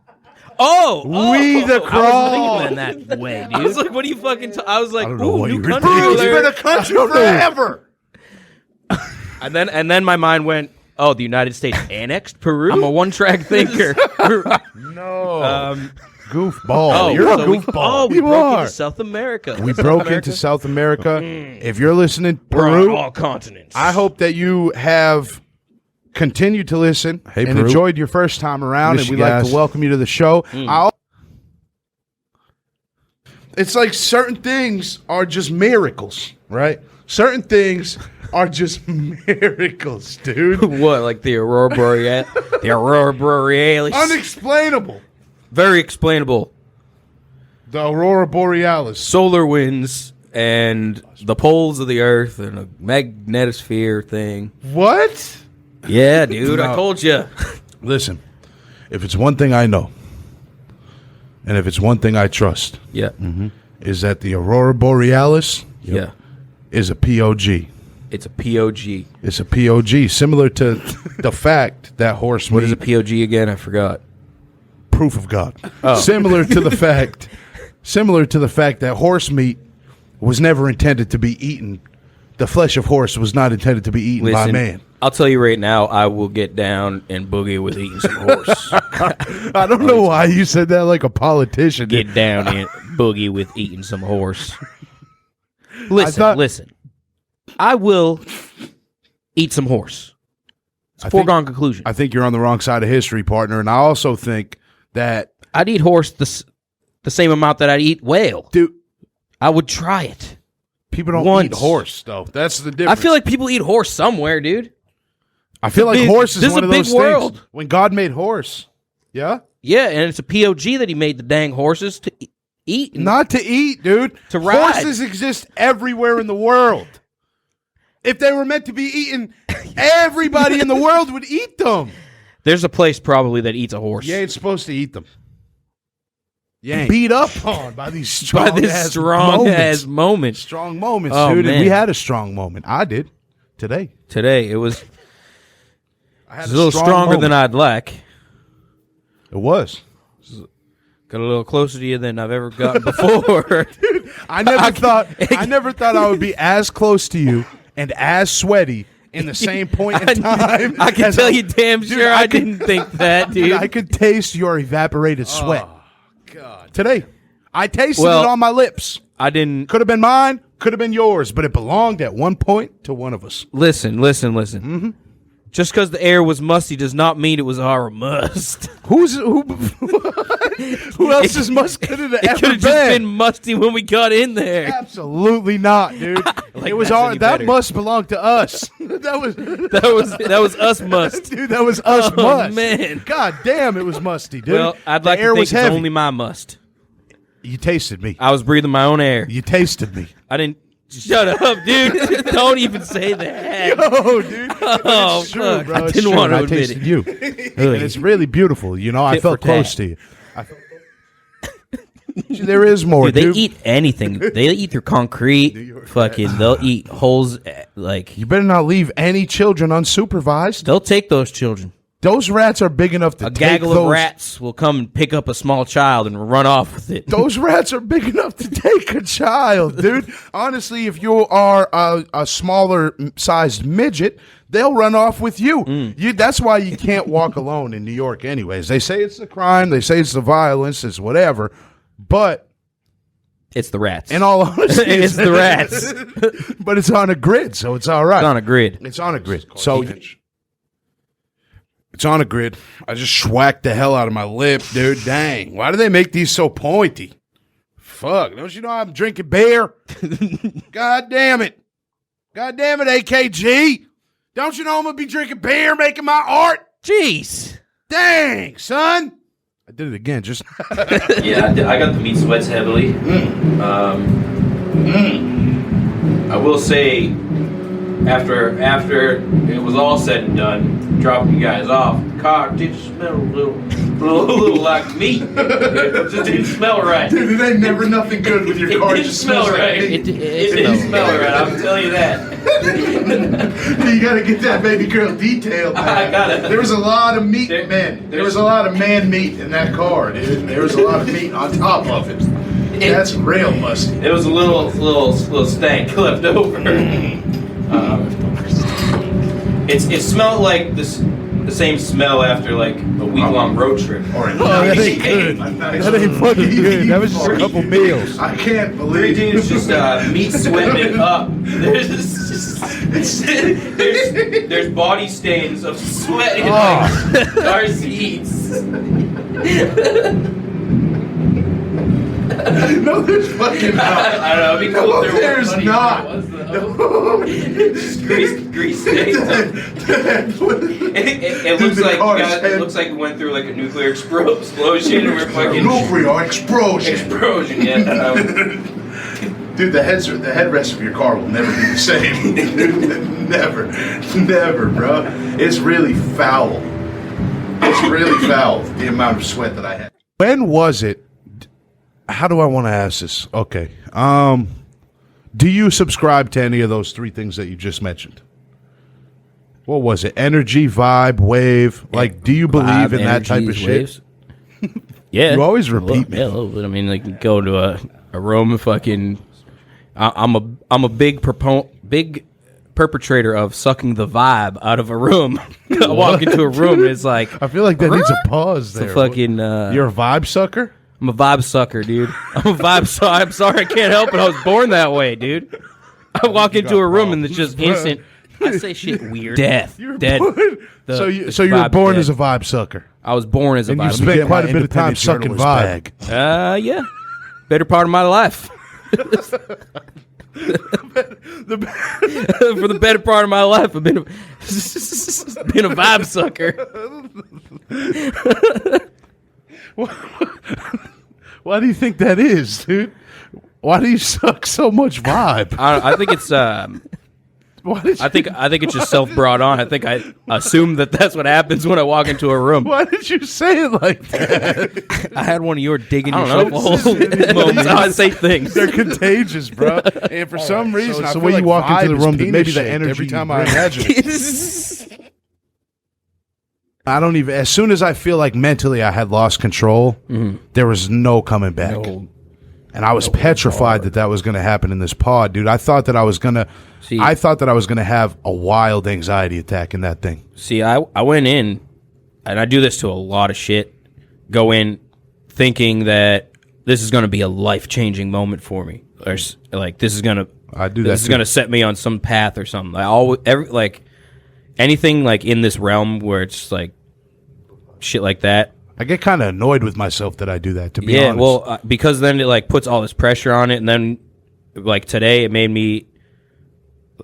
We the crawl. I was thinking that way, dude. I was like, what are you fucking I was like, ooh, new country. Peru's been a country forever. and then my mind went, oh, the United States annexed Peru? I'm a one-track thinker. No. Goofball. You're a goofball. We broke into South America. We broke into South America. If you're listening, Peru, we're on all continents. I hope that you have continued to listen and Peru. Enjoyed your first time around, and we'd like to welcome you to the show. It's like certain things are just miracles, right? Certain things are just miracles, dude. What, like the Aurora Borealis? The Aurora Borealis. Unexplainable. Very explainable. The Aurora Borealis. Solar winds and the poles of the Earth and a magnetosphere thing. What? Yeah, dude, I told you. Listen, if it's one thing I know, and if it's one thing I trust, is that the Aurora Borealis is a POG. It's a POG. It's a POG, similar to the fact that horse meat. What is a POG again? I forgot. Proof of God. Oh. Similar to the fact that horse meat was never intended to be eaten. The flesh of horse was not intended to be eaten by man. I'll tell you right now, I will get down and boogie with eating some horse. I don't know why you said that like a politician. Get down and boogie with eating some horse. Listen. I will eat some horse. It's a foregone conclusion. I think you're on the wrong side of history, partner. And I also think that I'd eat horse the same amount that I'd eat whale. Dude, I would try it. People don't eat horse, though. That's the difference. I feel like people eat horse somewhere, dude. I feel like horse is one of those world. things. When God made horse. Yeah? Yeah, and it's a POG that he made the dang horses to eat. Not to eat, dude. To ride. Horses exist everywhere in the world. If they were meant to be eaten, everybody in the world would eat them. There's a place probably that eats a horse. You ain't supposed to eat them. You ain't beat up on by these strong ass moments. Strong moments, Man. dude. And we had a strong moment. I did. Today it was a little stronger than I'd like. It was. Got a little closer to you than I've ever gotten before. Dude, I never thought I would be as close to you and as sweaty in the same point in time. I can tell you damn sure I didn't think that, dude. I could taste your evaporated sweat. Oh, God. Today. I tasted it on my lips. I didn't. Could have been mine, could have been yours, but it belonged at one point to one of us. Listen. Mm-hmm. Just because the air was musty does not mean it was our must. Who else's must could it have ever been? It could have just been musty when we got in there. Absolutely not, dude. It was our that must belong to us. that was us must. Dude, that was us must. Oh, man. God damn, it was musty, dude. Well, I'd like to think it's only my must. You tasted me. I was breathing my own air. You tasted me. I didn't. Shut up, dude. Don't even say that. Yo, dude. Oh, it's true, fuck. bro. I didn't want to admit tasted you. And it's really beautiful. You know, I felt close to you. There is more, dude. They eat anything. They eat through concrete. Fucking, they'll eat holes. Like, you better not leave any children unsupervised. They'll take those children. Those rats are big enough to take gaggle of rats will come and pick up a small child and run off with it. Those rats are big enough to take a child, dude. Honestly, if you are a smaller sized midget, they'll run off with you. That's why you can't walk alone in New York anyways. They say it's the crime. They say it's the violence. It's whatever. But it's the rats. In all honesty, it's the rats. But it's on a grid, so it's all right. It's on a grid. It's on a grid. So it's on a grid. I just schwacked the hell out of my lip, dude. Dang. Why do they make these so pointy? Fuck. Don't you know I'm drinking beer? God damn it. God damn it, AKG. Don't you know I'm going to be drinking beer making my art? Jeez. Dang, son. I did it again. Just Yeah, I got the meat sweats heavily. I will say, after it was all said and done, dropping you guys off, the car did smell a little like meat. It just didn't smell right. Dude, it ain't never nothing good with your car. It didn't smell right. It didn't smell right. I'll tell you that. You gotta get that baby girl detailed. I gotta. There was a lot of meat, man. There was a lot of man meat in that car, dude. There was a lot of meat on top of it. That's real musty. It was a little stank left over. It smelled like the same smell after like a week-long road trip. That ain't good. That ain't fucking good. That was just a couple meals. I can't believe it. It's just meat sweating it up. There's body stains of sweat in like car seats. No, there's fucking not. I don't know. It'd be cool if there was not. Just grease stains. It looks like it went through like a nuclear explosion. Or fucking nuclear explosion. Yeah. Dude, the headrest of your car will never be the same. Never, bro. It's really foul. It's really foul. The amount of sweat that I had. When was it? How do I want to ask this? Okay. Do you subscribe to any of those three things that you just mentioned? What was it? Energy, vibe, wave? Like, do you believe in that type of shit? Yeah. You always repeat me. Yeah, a little bit. I mean, like, go to a room and fucking... I'm a big perpetrator of sucking the vibe out of a room. I walk into a room and it's like, I feel like that needs a pause there. it's a fucking. You're a vibe sucker? I'm a vibe sucker, dude. I'm a vibe sucker. I'm sorry, I can't help it. I was born that way, dude. I walk into a room and it's just instant. I say shit weird. Death. Dead. So you were born as a vibe sucker. I was born as a and vibe you sucker. spent quite a bit of time sucking vibe. Yeah. Better part of my life. For the better part of my life, I've been a vibe sucker. Why do you think that is, dude? Why do you suck so much vibe? I think it's. I think it's just self-brought on. I think I assume that's what happens when I walk into a room. Why did you say it like that? I had one of your digging yourself a hole moments. I say things. They're contagious, bro. And for some reason, so when you walk into the room, maybe the energy every time I imagine it. I don't even. As soon as I feel like mentally I had lost control, there was no coming back. No. And I was petrified that was going to happen in this pod, dude. I thought that I was going to. I thought that I was going to have a wild anxiety attack in that thing. See, I went in, and I do this to a lot of shit. Go in thinking that this is going to be a life-changing moment for me, or like this is going to. I do that. This is going to set me on some path or something. I always anything like in this realm where it's like shit like that. I get kind of annoyed with myself that I do that, to be honest. Yeah, well, because then it like puts all this pressure on it, and then like today it made me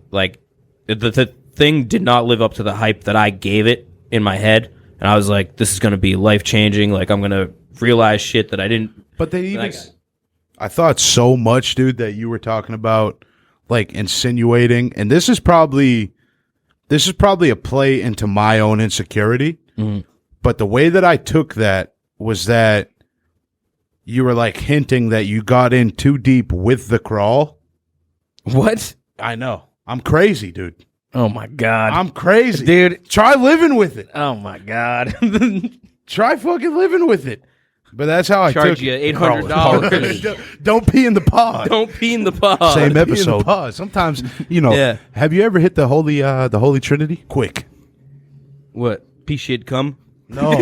like the thing did not live up to the hype that I gave it in my head, and I was like, this is going to be life changing. Like I'm going to realize shit that I didn't. But they even. I thought so much, dude, that you were talking about like insinuating, and this is probably a play into my own insecurity. Mm-hmm. But the way that I took that was that you were like hinting that you got in too deep with the crawl. What? I know. I'm crazy, dude. Oh, my God. I'm crazy. Dude. Try living with it. Oh, my God. Try fucking living with it. But that's how I charge you $800. Don't pee in the pod. Don't pee in the pod. Same episode. Pod. Sometimes, yeah. Have you ever hit the Holy Trinity? Quick. What? Pee shit come? No. No.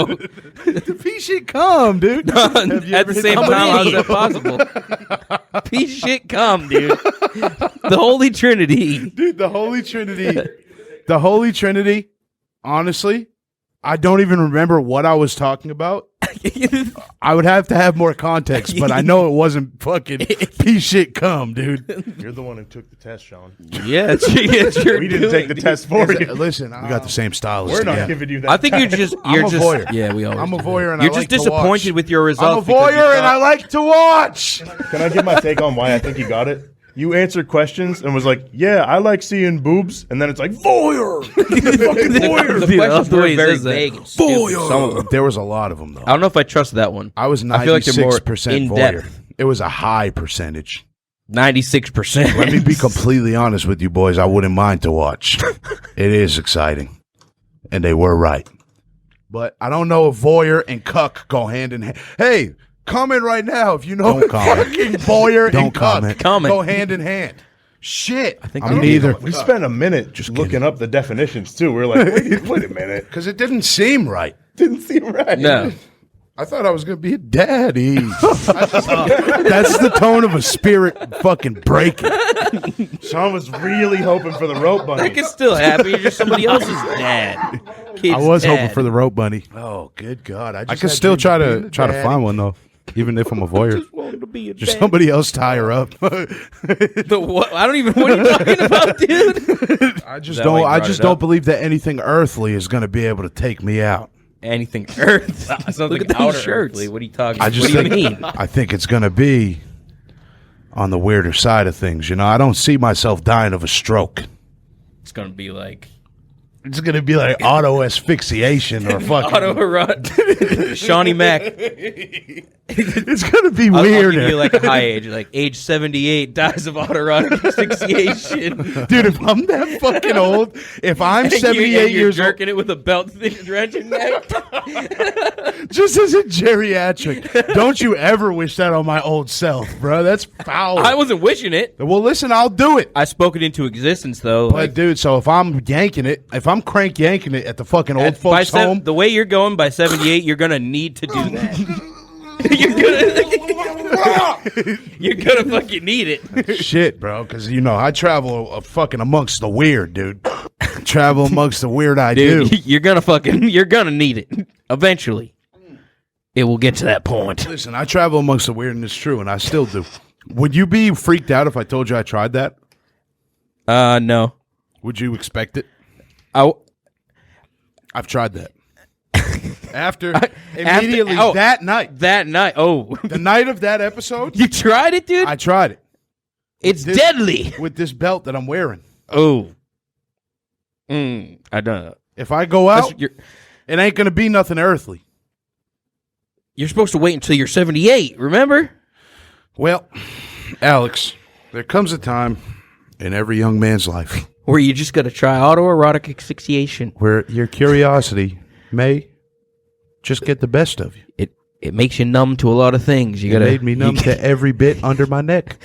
The pee shit come, dude. At the same time, how's that possible? Pee shit come, dude. The Holy Trinity. Dude, the Holy Trinity. The Holy Trinity, honestly, I don't even remember what I was talking about. I would have to have more context, but I know it wasn't fucking pee shit cum, dude. You're the one who took the test, Shaun. Yeah, it's your We didn't take the test for you. Listen, we got the same stylist. We're not giving you that. I think you're just I'm a voyeur. Yeah, we always. I'm a voyeur, and you're I like just to watch. disappointed with your results. I'm a voyeur, and I like to watch. Can I give my take on why I think you got it? You answered questions and was like, "Yeah, I like seeing boobs," and then it's like voyeur. Fucking voyeur. The questions were very vague. Voyeur. Some of them. There was a lot of them though. I don't know if I trust that one. I was 96% voyeur. It was a high percentage. 96%. Let me be completely honest with you, boys. I wouldn't mind to watch. It is exciting, and they were right. But I don't know if voyeur and cuck go hand in hand. Hey. Comment right now if you know fucking voyeur and cuck go hand in hand. Shit. I think I'm neither. We spent a minute just looking up the definitions, too. We were like, wait a minute. Because it didn't seem right. Didn't seem right. No. I thought I was going to be a daddy. That's the tone of a spirit fucking breaking. Shaun was really hoping for the rope bunny. I can still happen. You're just somebody else's dad. I was hoping for the rope bunny. Oh, good God. I can still try to find one, though. Even if I'm a voyeur. Just somebody else tie her up. The what? I don't even. What are you talking about, dude? I just don't believe that anything earthly is going to be able to take me out. Anything earth? Look at those shirts. What are you talking? What do you mean? I think it's going to be on the weirder side of things. I don't see myself dying of a stroke. It's going to be like It's going to be like auto asphyxiation or fucking autoerotic. Shawnee Mac. It's going to be I'll weird. give you like a high age, like age 78, dies of autoerotic asphyxiation. Dude, if I'm that fucking old, if I'm 78 years old, jerking it with a belt around your neck. Just as a geriatric, don't you ever wish that on my old self, bro. That's foul. I wasn't wishing it. Well, listen, I'll do it. I spoke it into existence, though. But dude, so if I'm yanking it, if I'm crank yanking it at the fucking old folks' home, the way you're going by 78, you're gonna need to do that. you're gonna fucking need it. Shit, bro, because I travel fucking amongst the weird, dude. Travel amongst the weird. Dude, you're gonna need it eventually. It will get to that point. Listen, I travel amongst the weird, and it's true, and I still do. Would you be freaked out if I told you I tried that? No. Would you expect it? I've tried that. Immediately that night. That night. Oh. The night of that episode. You tried it, dude? I tried it. It's deadly. With this belt that I'm wearing. Oh. I don't know. If I go out, it ain't going to be nothing earthly. You're supposed to wait until you're 78, remember? Well, Alex, there comes a time in every young man's life where you just got to try autoerotic asphyxiation. Where your curiosity may just get the best of you. It makes you numb to a lot of things. It made me numb to every bit under my neck.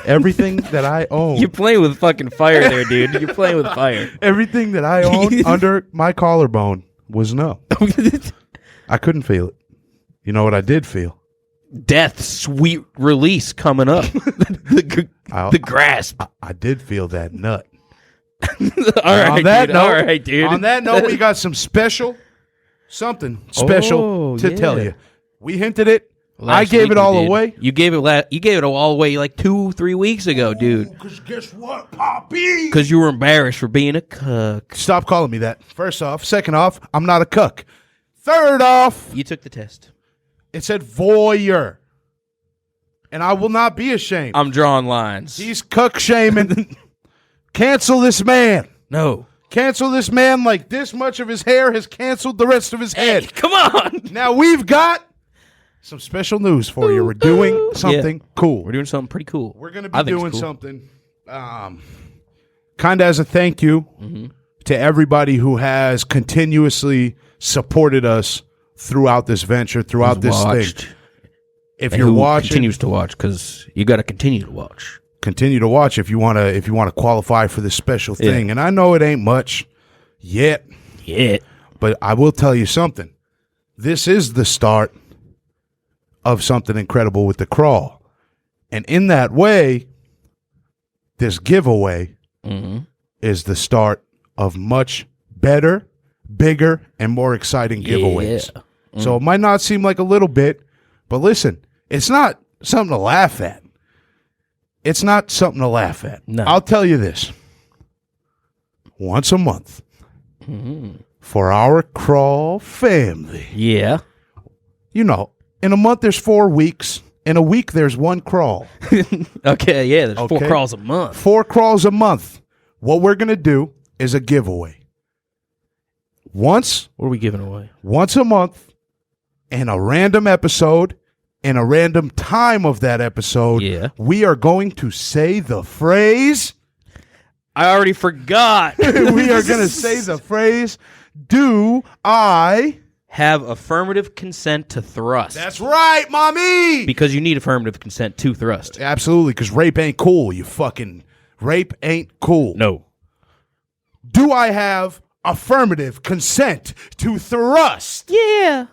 Everything that I own. You're playing with fucking fire there, dude. You're playing with fire. Everything that I own under my collarbone was numb. I couldn't feel it. You know what I did feel? Death's sweet release coming up. the grasp. I did feel that nut. All right, dude. On that note, we got something special to tell you. We hinted it. I gave it all away. You gave it all away like 2-3 weeks ago, dude. Because guess what, Poppy? Because you were embarrassed for being a cuck. Stop calling me that. First off. Second off, I'm not a cuck. Third off. You took the test. It said voyeur. And I will not be ashamed. I'm drawing lines. He's cuck shaming. Cancel this man. No. Cancel this man like this much of his hair has canceled the rest of his head. Hey, come on. Now we've got some special news for you. We're doing something cool. We're doing something pretty cool. We're going to be doing something kind of as a thank you to everybody who has continuously supported us throughout this venture, throughout this thing. If you're watching, continues to watch, because you got to continue to watch. Continue to watch if you want to qualify for this special thing. And I know it ain't much yet, but I will tell you something. This is the start of something incredible with the crawl, and in that way, this giveaway is the start of much better, bigger, and more exciting giveaways. So it might not seem like a little bit, but listen, it's not something to laugh at. It's not something to laugh at. No. I'll tell you this. Once a month, for our crawl family. Yeah. In a month there's 4 weeks. In a week there's 1 crawl. Okay, yeah, there's 4 crawls a month. 4 crawls a month. What we're going to do is a giveaway. What are we giving away? Once a month, in a random episode, in a random time of that episode, we are going to say the phrase. I already forgot. We are going to say the phrase, do I have affirmative consent to thrust? That's right, mommy! Because you need affirmative consent to thrust. Absolutely, because rape ain't cool, you fucking... Rape ain't cool. No. Do I have affirmative consent to thrust? Yeah.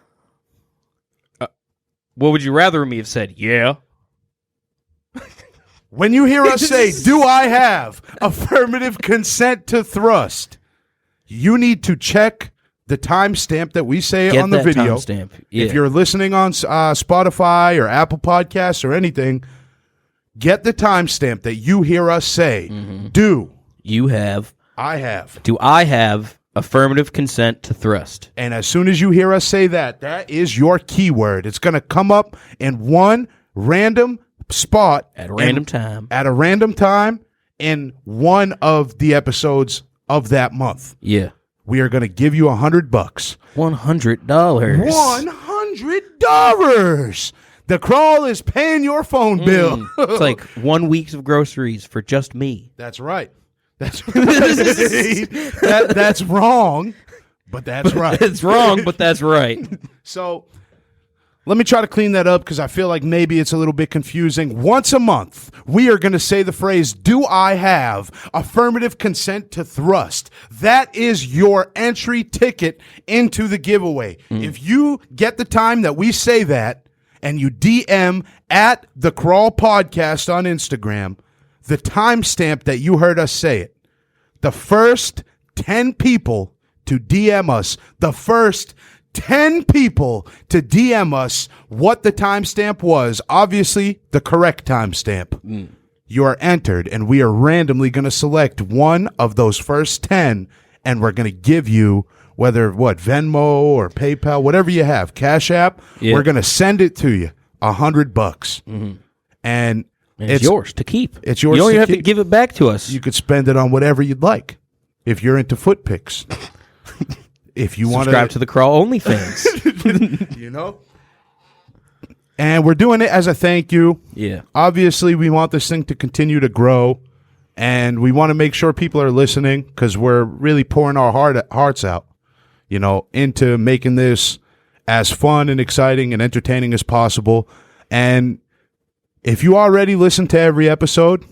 What would you rather me have said? Yeah. When you hear us say, do I have affirmative consent to thrust, you need to check the timestamp that we say on the video. Timestamp. If you're listening on Spotify or Apple Podcasts or anything, get the timestamp that you hear us say, do I have affirmative consent to thrust. And as soon as you hear us say that, that is your keyword. It's going to come up in one random spot. At a random time. At a random time in one of the episodes of that month. Yeah. we are going to give you $100. $100. $100. The Crawl is paying your phone bill. It's like 1 week's of groceries for just me. That's right. That's right. That's wrong, but that's right. It's wrong, but that's right. So let me try to clean that up because I feel like maybe it's a little bit confusing. Once a month, we are going to say the phrase, do I have affirmative consent to thrust? That is your entry ticket into the giveaway. If you get the time that we say that and you DM at the Crawl Podcast on Instagram, the timestamp that you heard us say it, the first 10 people to DM us, the first 10 people to DM us what the timestamp was, obviously the correct timestamp. You are entered, and we are randomly going to select one of those first 10, and we're going to give you Venmo or PayPal, whatever you have, Cash App. Yeah. We're going to send it to you, $100, and it's yours to keep. It's yours. You don't even have to give it back to us. You could spend it on whatever you'd like. If you're into foot pics. If you want to subscribe to the Crawl OnlyFans, you know, and we're doing it as a thank you. Yeah. Obviously, we want this thing to continue to grow, and we want to make sure people are listening because we're really pouring our hearts out, you know, into making this as fun and exciting and entertaining as possible. And if you already listen to every episode,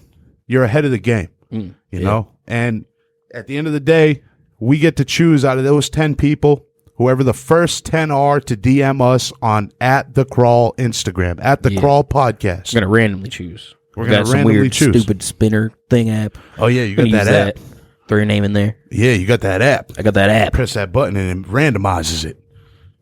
you're ahead of the game, you know. And at the end of the day, we get to choose out of those 10 people, whoever the first 10 are, to DM us on at the Crawl Instagram, at the Crawl Podcast. We're going to randomly choose. We're going to randomly choose. Stupid spinner thing app. Oh, yeah, you got that app. Throw your name in there. Yeah, you got that app. I got that app. Press that button and it randomizes it.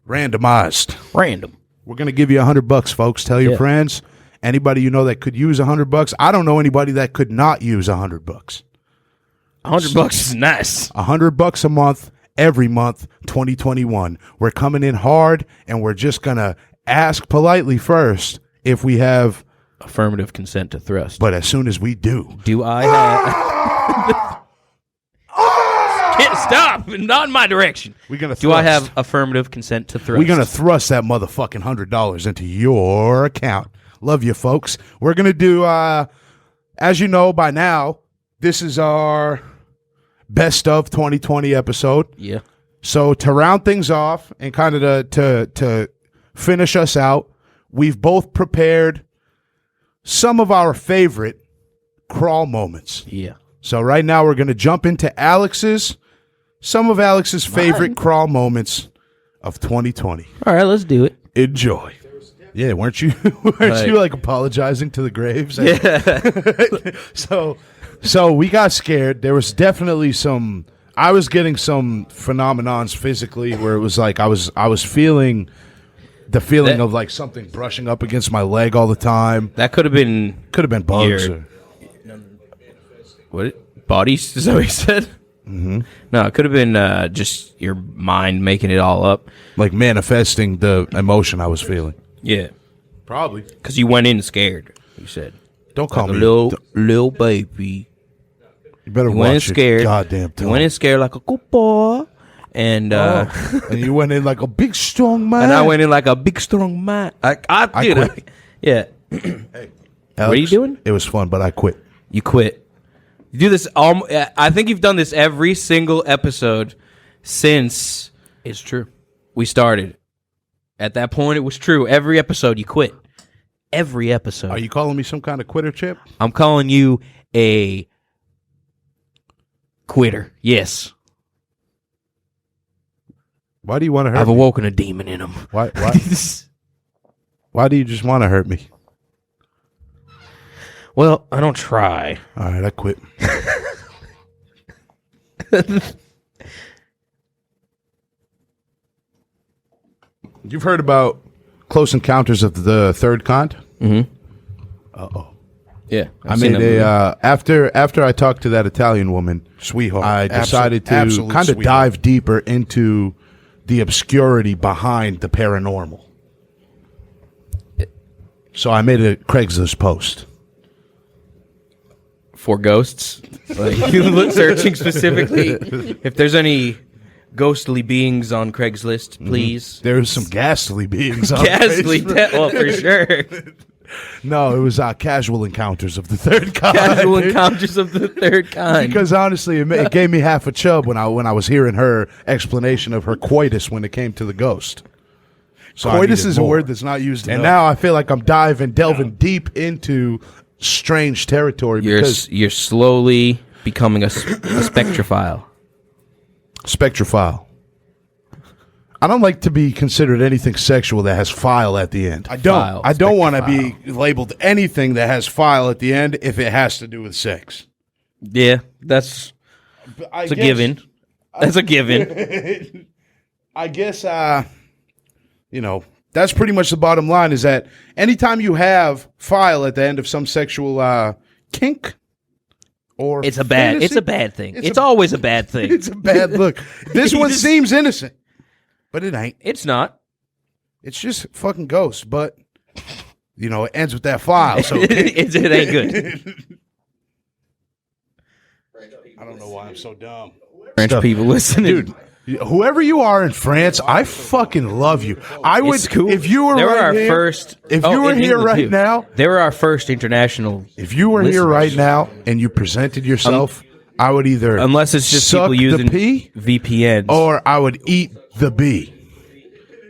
Randomized. Random. We're going to give you $100, folks. Tell your friends. Anybody you know that could use $100. I don't know anybody that could not use $100. $100 is nice. $100 a month, every month, 2021. We're coming in hard, and we're just gonna ask politely first if we have affirmative consent to thrust. But as soon as we do I have? Can't stop! Not in my direction. We're gonna. Do I have affirmative consent to thrust? We're gonna thrust that motherfucking $100 into your account. Love you, folks. We're gonna do. As you know by now, this is our best of 2020 episode. Yeah. So to round things off and kind of to finish us out, we've both prepared some of our favorite Crawl moments. Yeah. So right now we're going to jump into some of Alex's favorite Crawl moments of 2020. All right, let's do it. Enjoy. Yeah, weren't you you like apologizing to the graves? Yeah. So we got scared. There was definitely I was getting some phenomenons physically where it was like I was feeling the feeling of like something brushing up against my leg all the time. That could have been bugs. What? Bodies? Is that what you said? Mm-hmm. No, it could have been just your mind making it all up. Like manifesting the emotion I was feeling. Yeah. Probably. Because you went in scared, you said. Don't call like me a little baby. You better watch your goddamn tongue. You went in scared like a good boy. And and you went in like a big strong man. And I went in like a big strong man. I did. Yeah. Hey, Alex, what are you doing? It was fun, but I quit. You quit. You do this. I think you've done this every single episode since it's true. We started. At that point, it was true. Every episode, you quit. Every episode. Are you calling me some kind of quitter, Chip? I'm calling you a quitter. Yes. Why do you want to hurt me? I've awoken a demon in him. Why? Why do you just want to hurt me? Well, I don't try. All right, I quit. You've heard about Close Encounters of the Third Kind? Mm-hmm. Uh-oh. Yeah. I made after I talked to that Italian woman, sweetheart, I decided to kind of dive deeper into the obscurity behind the paranormal. So I made a Craigslist post. For ghosts? Like, you look searching specifically if there's any ghostly beings on Craigslist, please. There's some ghastly beings on Ghastly, Craigslist. well, for sure. No, it was casual encounters of the third kind. Casual encounters of the third kind. Because honestly, it gave me half a chub when I was hearing her explanation of her coitus when it came to the ghost. So coitus is a word that's not used enough. And now I feel like I'm delving deep into strange territory. You're slowly becoming a spectrophile. Spectrophile. I don't like to be considered anything sexual that has file at the end. I don't want to be labeled anything that has file at the end if it has to do with sex. Yeah, that's a given. That's a given. I guess, that's pretty much the bottom line is that anytime you have file at the end of some sexual kink, or it's a bad thing. It's always a bad thing. It's a bad look. This one seems innocent. But it ain't. It's not. It's just fucking ghost. But, it ends with that file. So it ain't good. I don't know why I'm so dumb. French people listening. Dude, whoever you are in France, I fucking love you. I would, cool. if you were here right now. They were our first international If you were here right now and you presented yourself, I would either unless it's just suck people using the pee, VPNs, or I would eat the bee.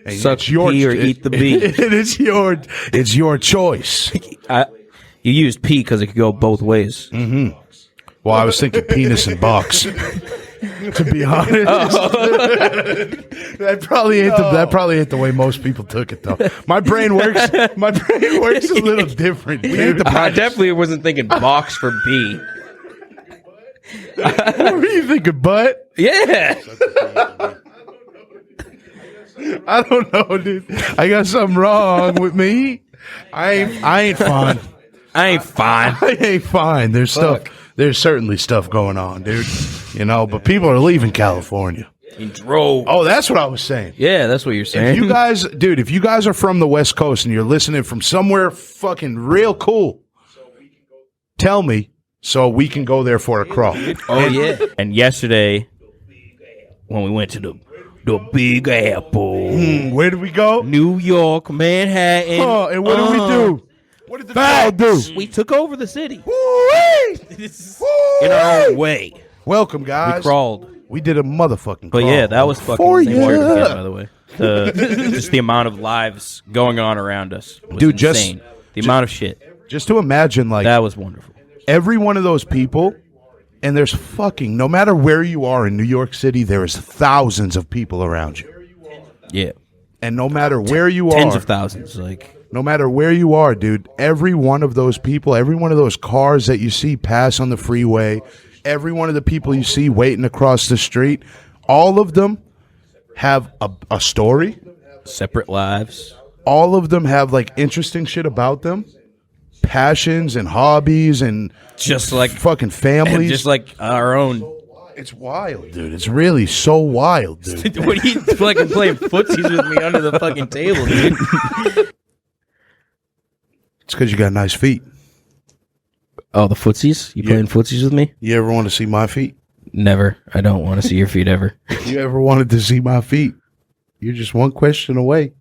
And suck the pee or eat the bee. It's your choice. You used pee because it could go both ways. Mm-hmm. Well, I was thinking penis and box. To be honest, that probably ain't the way most people took it though. My brain works a little different. I definitely wasn't thinking box for B. What were you thinking, butt? Yeah. I don't know, dude. I got something wrong with me. I ain't fine. I ain't fine. There's stuff. There's certainly stuff going on, dude. But people are leaving California. In droves. Oh, that's what I was saying. Yeah, that's what you're saying. If you guys are from the West Coast and you're listening from somewhere fucking real cool, tell me so we can go there for a crawl. Oh, yeah. And yesterday, when we went to the Big Apple. Where did we go? New York, Manhattan. Oh, and what did we do? What did the crowd do? We took over the city. Woo-wee! In our own way. Welcome, guys. We crawled. We did a motherfucking crawl. But yeah, that was fucking insane, by the way. Just the amount of lives going on around us was dude, insane. The amount of shit. Just to imagine, that was wonderful. Every one of those people, and there's fucking, no matter where you are in New York City, there is thousands of people around you. Yeah. And no matter where you are. Tens of thousands, no matter where you are, dude, every one of those people, every one of those cars that you see pass on the freeway, every one of the people you see waiting across the street, all of them have a story. Separate lives. All of them have, interesting shit about them. Passions and hobbies and just like fucking families. Just like our own. It's wild, dude. It's really so wild, dude. What are you fucking playing footsies with me under the fucking table, dude? It's because you got nice feet. Oh, the footsies? You playing footsies with me? You ever want to see my feet? Never. I don't want to see your feet ever. If you ever wanted to see my feet, you're just one question away.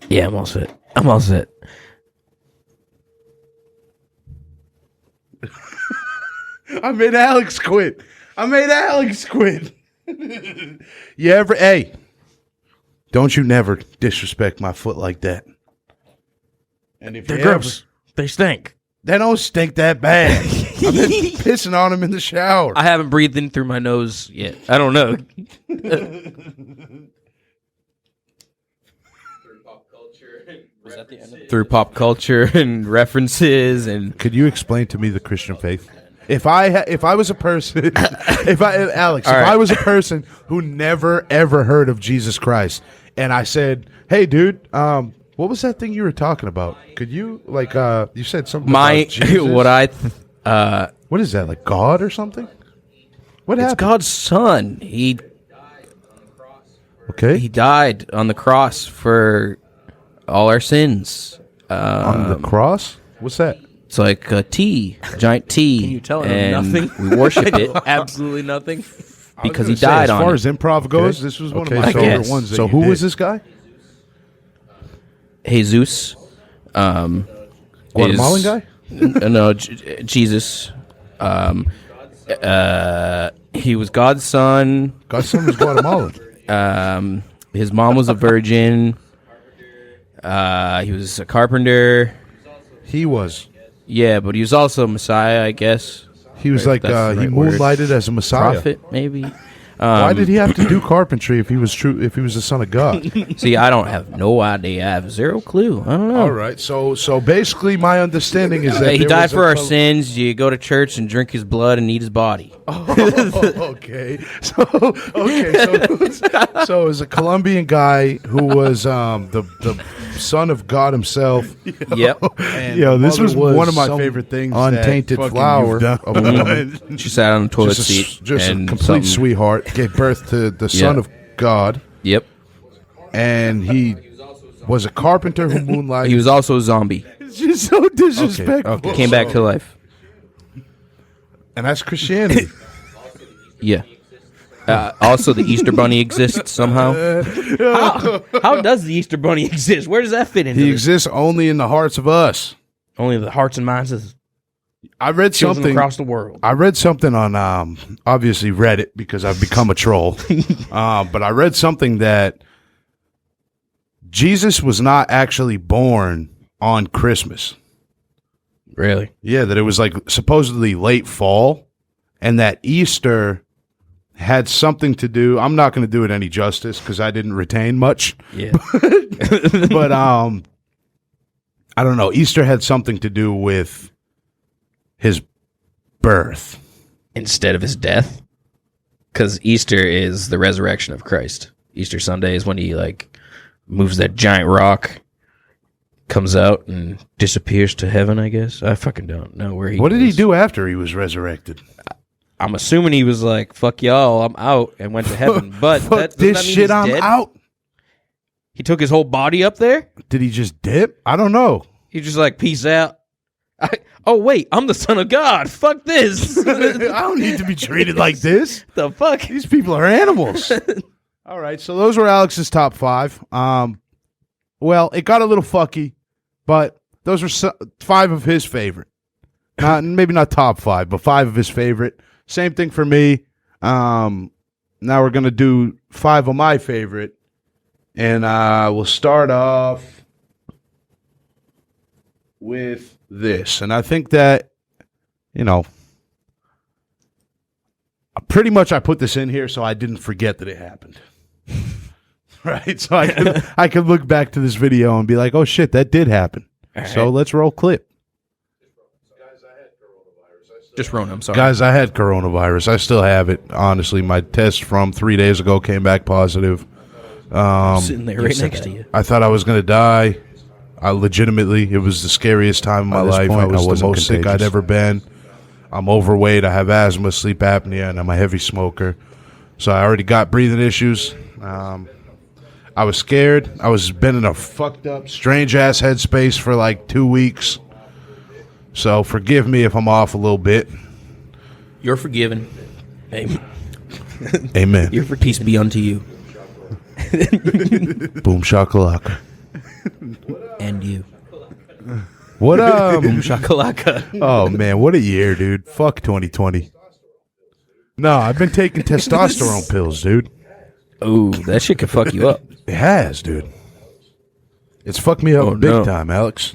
Yeah, I'm all set. I made Alex quit. Hey, don't you never disrespect my foot like that. And if they're gross. They stink. They don't stink that bad. I've been pissing on them in the shower. I haven't breathed in through my nose yet. I don't know. Through pop culture and references and. Could you explain to me the Christian faith? If I was a person, I was a person who never ever heard of Jesus Christ, and I said, "Hey, dude, what was that thing you were talking about? Could you you said something about Jesus? What is that, like God or something? What happened? It's God's son. He died on the cross for all our sins. On the cross? What's that? It's like a giant T. Can you tell him nothing? We worship it. Absolutely nothing. because he died on it. As far as improv goes, this was one of my favorite ones. So who was this guy? Jesus. Guatemalan guy? No, Jesus. He was God's son. God's son was Guatemalan. His mom was a virgin. He was a carpenter. He was. Yeah, but he was also a Messiah, I guess. He was like, he moonlighted as a Messiah. Prophet, maybe. Why did he have to do carpentry if he was the son of God? See, I don't have no idea. I have zero clue. I don't know. All right, so basically, my understanding is that he died for our sins. You go to church and drink his blood and eat his body. Okay. So it was a Colombian guy who was the son of God himself. Yep. And this was one of my favorite things. Untainted flower. She sat on the toilet seat. Just a complete sweetheart. Gave birth to the son of God. Yep. And he was a carpenter who moonlighted. He was also a zombie. It's just so disrespectful. Okay. Came back to life. And that's Christianity. Yeah. Also, the Easter Bunny exists somehow. How does the Easter Bunny exist? Where does that fit in? He exists only in the hearts of us. Only the hearts and minds of I read children something across the world. I read something on obviously Reddit because I've become a troll. But I read something that Jesus was not actually born on Christmas. Really? Yeah, that it was like supposedly late fall, and that Easter had something to do. I'm not going to do it any justice because I didn't retain much. Yeah. But I don't know. Easter had something to do with his birth instead of his death, because Easter is the resurrection of Christ. Easter Sunday is when he moves that giant rock, comes out and disappears to heaven. I guess I fucking don't know where he. What did he do after he was resurrected? I'm assuming he was like, "Fuck y'all, I'm out," and went to heaven. But fuck this shit, I'm out. He took his whole body up there. Did he just dip? I don't know. He just peace out. Oh, wait, I'm the son of God. Fuck this. I don't need to be treated like this. The fuck? These people are animals. All right, so those were Alex's top 5. Well, it got a little fucky, but those were 5 of his favorite. Maybe not top 5, but 5 of his favorite. Same thing for me. Now we're going to do 5 of my favorite, and we'll start off with this. And I think that, pretty much I put this in here so I didn't forget that it happened. Right? So I could look back to this video and be like, oh shit, that did happen. Right. So let's roll clip. Just Rona, I'm sorry. Guys, I had coronavirus. I still have it. Honestly, my test from 3 days ago came back positive. Sitting there right next to you. I thought I was going to die. Legitimately, it was the scariest time of my life. I was the most sick I'd ever been. I'm overweight. I have asthma, sleep apnea, and I'm a heavy smoker. So I already got breathing issues. I was scared. I was been in a fucked up, strange ass headspace for like 2 weeks. So forgive me if I'm off a little bit. You're forgiven. Amen. Amen. Your peace be unto you. Boom shakalaka. And you. What Boom shakalaka. Oh man, what a year, dude. Fuck 2020. No, I've been taking testosterone pills, dude. Ooh, that shit could fuck you up. It has, dude. It's fucked me up big time, Alex.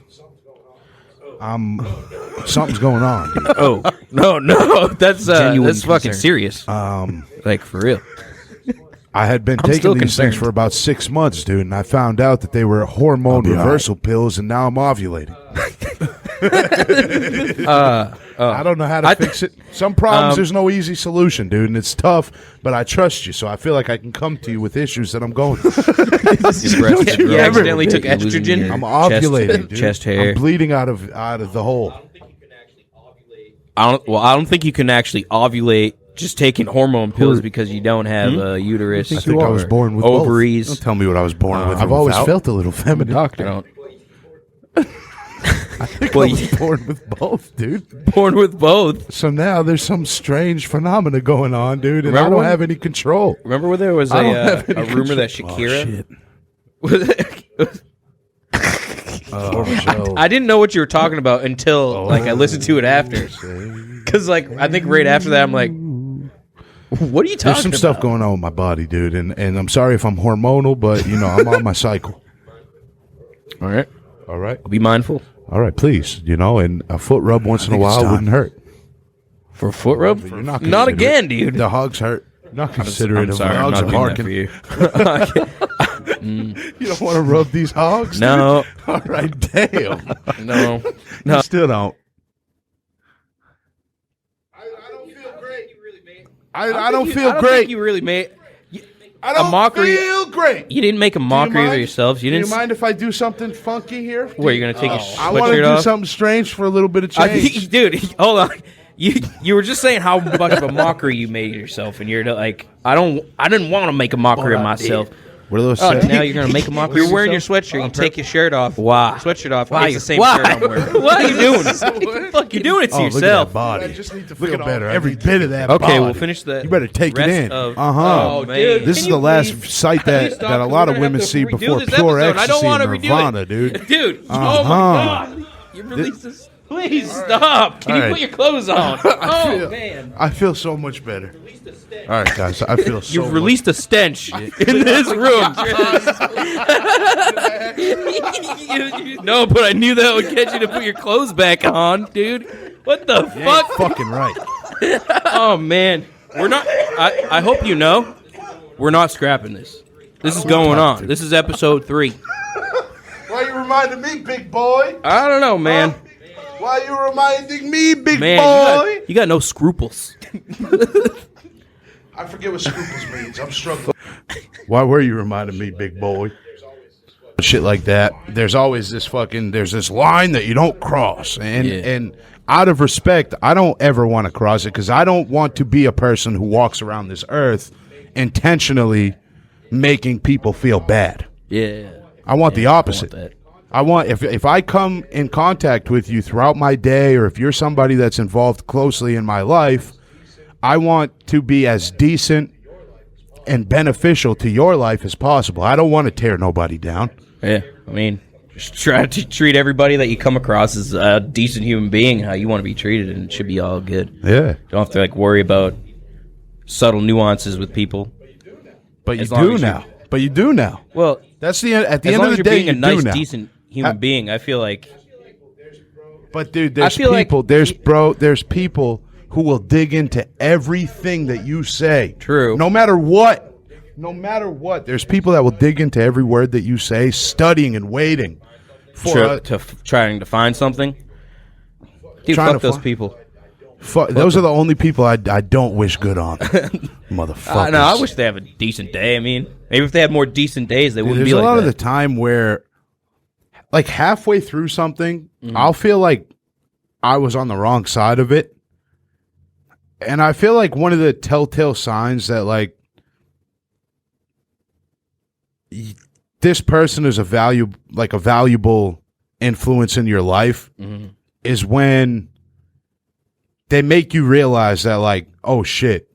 Something's going on, dude. Oh, no. That's fucking serious. Like, for real. I had been taking these things for about 6 months, dude, and I found out that they were hormone reversal pills, and now I'm ovulating. I don't know how to fix it. Some problems, there's no easy solution, dude, and it's tough, but I trust you, so I feel like I can come to you with issues that I'm going through. You accidentally took estrogen? I'm ovulating, dude. Chest hair. I'm bleeding out of the hole. I don't think you can actually ovulate just taking hormone pills because you don't have a uterus. I think I was born with ovaries. Both. Don't tell me what I was born with. I've always felt a little feminine. Doctor. I think I was born with both, dude. Born with both. So now there's some strange phenomena going on, dude, and I Remember don't have any control. Remember where there was a rumor that Shakira... I didn't know what you were talking about until I listened to it after. Because I think right after that I'm like, what are you talking about? There's some stuff going on with my body, dude, and I'm sorry if I'm hormonal, but I'm on my cycle. All right. Be mindful. All right, please. And a foot rub once in a while wouldn't hurt. For a foot rub? You're not again, dude. The hogs hurt. Not considerate of sorry, the hogs I'm not doing that for you. You don't want to rub these hogs? No. Dude? All right, damn. No. You still don't. I don't feel great. I don't feel I don't great. think you really made I don't a mockery. feel great. You didn't make a mockery of yourselves. Do you mind if I do something funky here? Where, you're going to take your sweatshirt off? I want to do something strange for a little bit of change. Dude, hold on. You were just saying how much of a mockery you made of yourself, and you're like, I didn't want to make a mockery of myself. What are those? Now you're gonna make a mockery. You're wearing your sweatshirt. You take your shirt off. Why? Sweatshirt off. Why? It's the same shirt I'm wearing. What are you doing? You're doing it to yourself. Look at that body. I just need to feel better. Every bit of that. Okay, body. we'll finish that. You better take it in. Oh, man. This is the last sight that a lot of women see before pure ecstasy and nirvana, dude. Dude. Oh my God. You released this. Please stop. Can you put your clothes on? Man. I feel so much better. All right, guys. I feel so You've released a stench in this room. No, but I knew that would get you to put your clothes back on, dude. What the fuck? Fucking right. Oh, man. We're not... I hope you know, we're not scrapping this. This is going on. This is episode 3. Why you reminding me, big boy? I don't know, man. Why you reminding me, big Man, boy? you got no scruples. I forget what scruples means. I'm struggling. Why were you reminding me, big boy? Shit like that. There's always this line that you don't cross. And out of respect, I don't ever want to cross it because I don't want to be a person who walks around this earth intentionally making people feel bad. Yeah. I want the opposite. I want if I come in contact with you throughout my day, or if you're somebody that's involved closely in my life, I want to be as decent and beneficial to your life as possible. I don't want to tear nobody down. Yeah, I mean, just try to treat everybody that you come across as a decent human being, how you want to be treated, and it should be all good. Yeah. You don't have to worry about subtle nuances with people. But you do now. But you do now. Well, that's at the end of the day, being a nice, decent human being, I feel like. But dude, there's people. There's people who will dig into everything that you say. True. No matter what. There's people that will dig into every word that you say, studying and waiting for trying to find something. Dude, fuck those people. Those are the only people I don't wish good on. Motherfuckers. No, I wish they have a decent day. I mean, maybe if they had more decent days, they wouldn't be like that. There's a lot of the time where, halfway through something, I'll feel like I was on the wrong side of it. And I feel like one of the telltale signs that, this person is a valuable influence in your life is when they make you realize that, oh shit,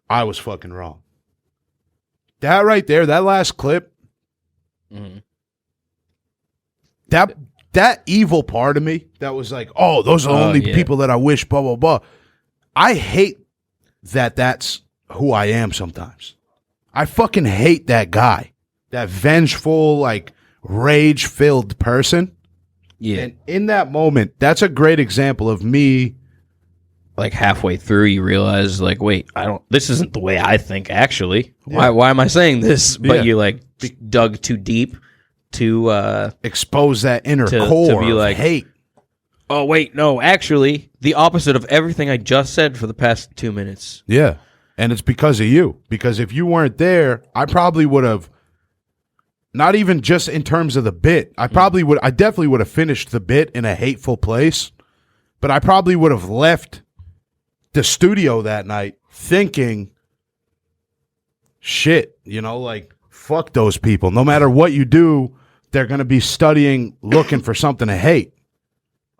I was fucking wrong. That right there, that last clip, that evil part of me that was like, oh, those are the only people that I wish, blah, blah, blah. I hate that that's who I am sometimes. I fucking hate that guy, that vengeful, rage-filled person. Yeah. And in that moment, that's a great example of me. Halfway through, you realize, wait, this isn't the way I think, actually. Yeah. Why am I saying this? But you, dug too deep to expose that inner core to be of hate. Oh, wait, no, actually, the opposite of everything I just said for the past 2 minutes. Yeah, and it's because of you. Because if you weren't there, I probably would have, not even just in terms of the bit, I definitely would have finished the bit in a hateful place, but I probably would have left the studio that night thinking, shit, fuck those people. No matter what you do, they're going to be studying, looking for something to hate.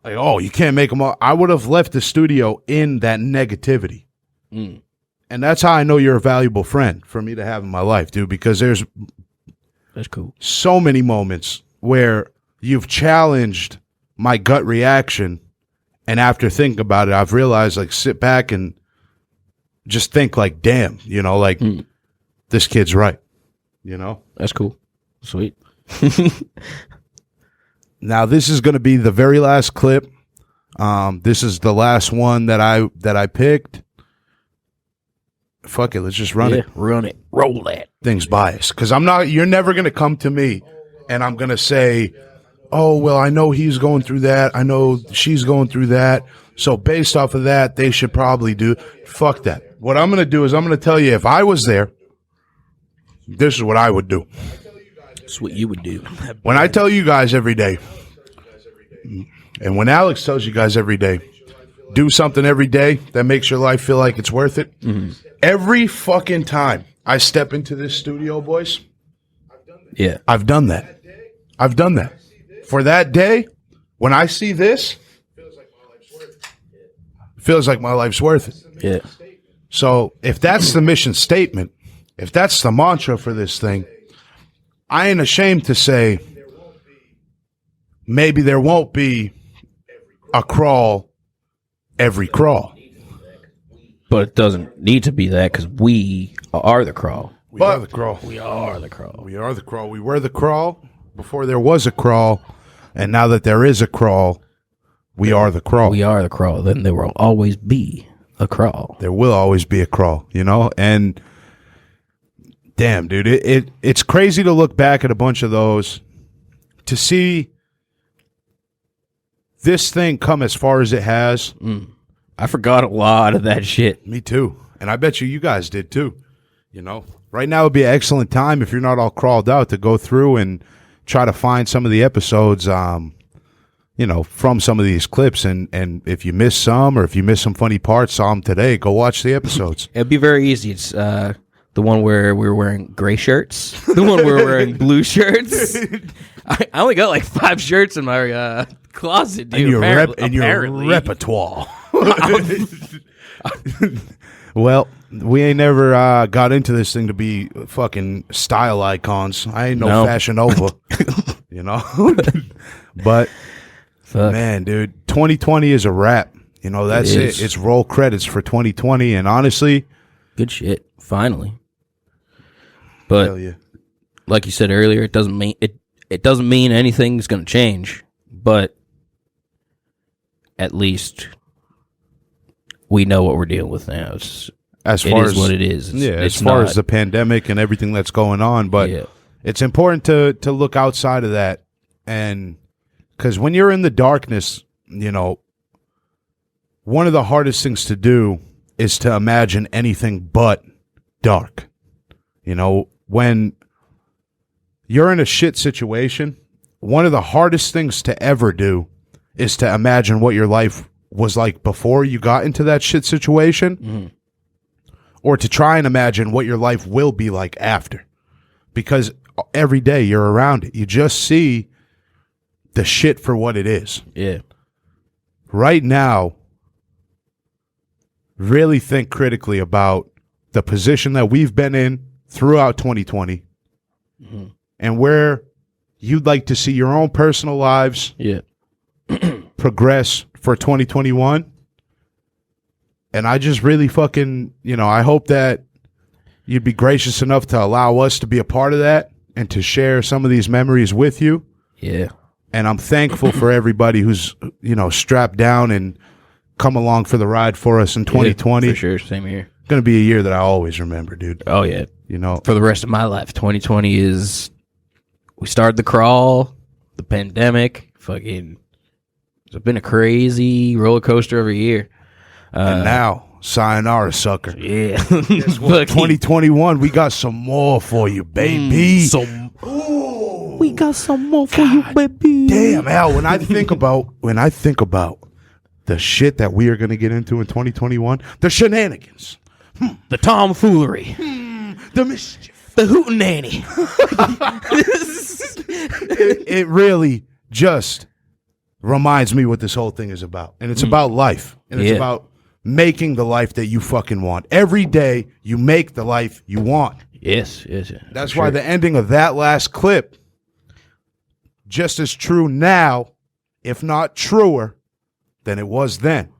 Like, oh, you can't make them all. I would have left the studio in that negativity. And that's how I know you're a valuable friend for me to have in my life, dude, because that's cool. So many moments where you've challenged my gut reaction, and after thinking about it, I've realized, like, sit back and just think, like, damn, you know, like, this kid's right, you know? That's cool. Sweet. Now, this is going to be the very last clip. This is the last one that I picked. Fuck it, let's just run it. Run it. Roll that. Thing's biased. Because you're never going to come to me and I'm going to say, oh, well, I know he's going through that. I know she's going through that. So based off of that, they should probably do. Fuck that. What I'm going to do is I'm going to tell you, if I was there, this is what I would do. That's what you would do. When I tell you guys every day, and when Alex tells you guys every day, do something every day that makes your life feel like it's worth it. Every fucking time I step into this studio, boys, I've done that. I've done that. For that day, when I see this, feels like my life's worth it. Yeah. So if that's the mission statement, if that's the mantra for this thing, I ain't ashamed to say maybe there won't be a crawl every crawl. But it doesn't need to be that because we are the crawl. We are the crawl. We are the crawl. We are the crawl. We were the crawl before there was a crawl. And now that there is a crawl, we are the crawl. We are the crawl. Then there will always be a crawl. There will always be a crawl, you know? And damn, dude, it's crazy to look back at a bunch of those, to see this thing come as far as it has. I forgot a lot of that shit. Me too. And I bet you guys did too. You know, right now would be an excellent time, if you're not all crawled out, to go through and try to find some of the episodes, you know, from some of these clips. And if you miss some, or if you miss some funny parts, saw them today, go watch the episodes. It'd be very easy. It's the one where we were wearing gray shirts, the one where we were wearing blue shirts. I only got like 5 shirts in my closet, dude. In your repertoire. Well, we ain't never got into this thing to be fucking style icons. I ain't no Fashion Nova, you know. But man, dude, 2020 is a wrap. You know, that's it. It's roll credits for 2020, and honestly, good shit. Finally, but like you said earlier, it doesn't mean anything's gonna change. But at least we know what we're dealing with now. As what it is. As far as the pandemic and everything that's going on. But it's important to look outside of that. And because when you're in the darkness, you know, one of the hardest things to do is to imagine anything but dark. You know, when you're in a shit situation, one of the hardest things to ever do is to imagine what your life was like before you got into that shit situation, or to try and imagine what your life will be like after, because every day you're around it. You just see the shit for what it is. Yeah. Right now, really think critically about the position that we've been in throughout 2020 and where you'd like to see your own personal lives progress for 2021. And I just really fucking, you know, I hope that you'd be gracious enough to allow us to be a part of that and to share some of these memories with you. Yeah. And I'm thankful for everybody who's, you know, strapped down and come along for the ride for us in 2020. For sure. Same here. Going to be a year that I always remember, dude. Oh, yeah. You know, for the rest of my life, 2020 is, we started the crawl, the pandemic, fucking, it's been a crazy roller coaster of a year. And now, sayonara, sucker. Yeah. 2021, we got some more for you, baby. We got some more for you, baby. Damn, Al, when I think about the shit that we are going to get into in 2021, the shenanigans, the tomfoolery, the mischief, the hootenanny. it really just reminds me what this whole thing is about. And it's about life. And it's about making the life that you fucking want. Every day, you make the life you want. Yes. That's why the ending of that last clip, just as true now, if not truer, than it was then.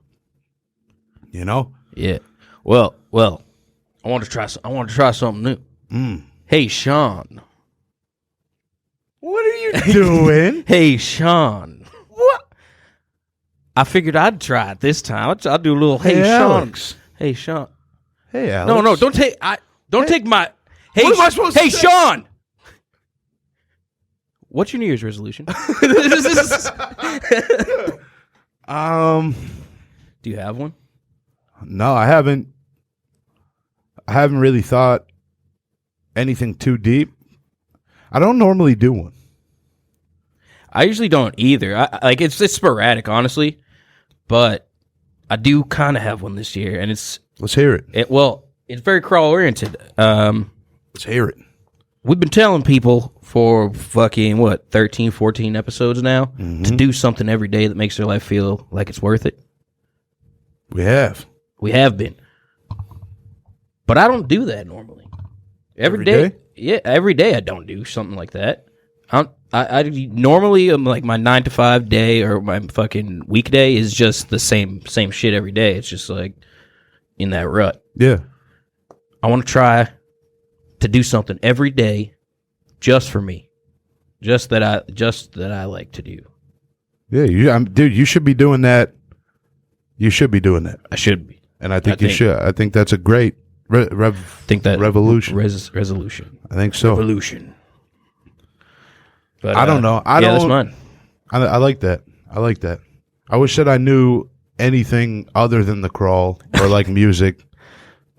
You know? Yeah. Well, I want to try something new. Hey, Shaun. What are you doing? Hey, Shaun. What? I figured I'd try it this time. I'll do a little hey, Shaun. Alex. Hey, Shaun. Hey, Alex. No, don't take my hey, what am I supposed to say? Shaun. What's your New Year's resolution? Do you have one? No, I haven't really thought anything too deep. I don't normally do one. I usually don't either. It's sporadic, honestly, but I do kind of have one this year, and let's hear it. It's very crawl oriented. Let's hear it. We've been telling people for fucking 13, 14 episodes now to do something every day that makes their life feel like it's worth it. We have been, but I don't do that normally. Every day? Yeah, every day I don't do something like that. I normally am like my 9 to 5 day or my fucking weekday is just the same shit every day. It's just like in that rut. Yeah. I want to try to do something every day just for me. Just that I like to do. Yeah, dude, you should be doing that. You should be doing that. I should be. And I think you should. I think that's a great revolution. Resolution. I think so. Revolution. But, I don't know. That's mine. I like that. I wish that I knew anything other than the crawl or like music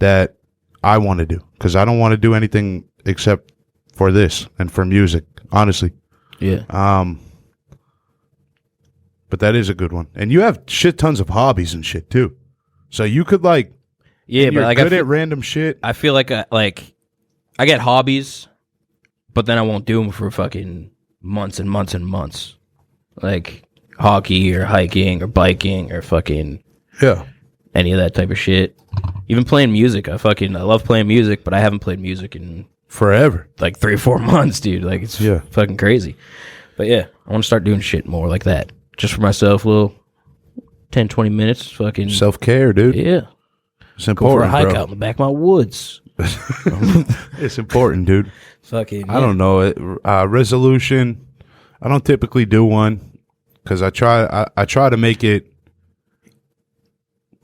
that I want to do, because I don't want to do anything except for this and for music, honestly. Yeah. But that is a good one, and you have shit tons of hobbies and shit too, so you could like. Yeah, but like good at random shit. I feel like I get hobbies, but then I won't do them for fucking months and months and months, like hockey or hiking or biking or fucking any of that type of shit. Even playing music, I love playing music, but I haven't played music in forever, like 3 or 4 months, dude. Like it's fucking crazy. But yeah, I want to start doing shit more like that, just for myself, a little 10, 20 minutes, fucking self-care, dude. Yeah. It's important, go for a hike bro. out in the back of my woods. It's important, dude. Fucking. I don't know. Resolution. I don't typically do one because I try to make it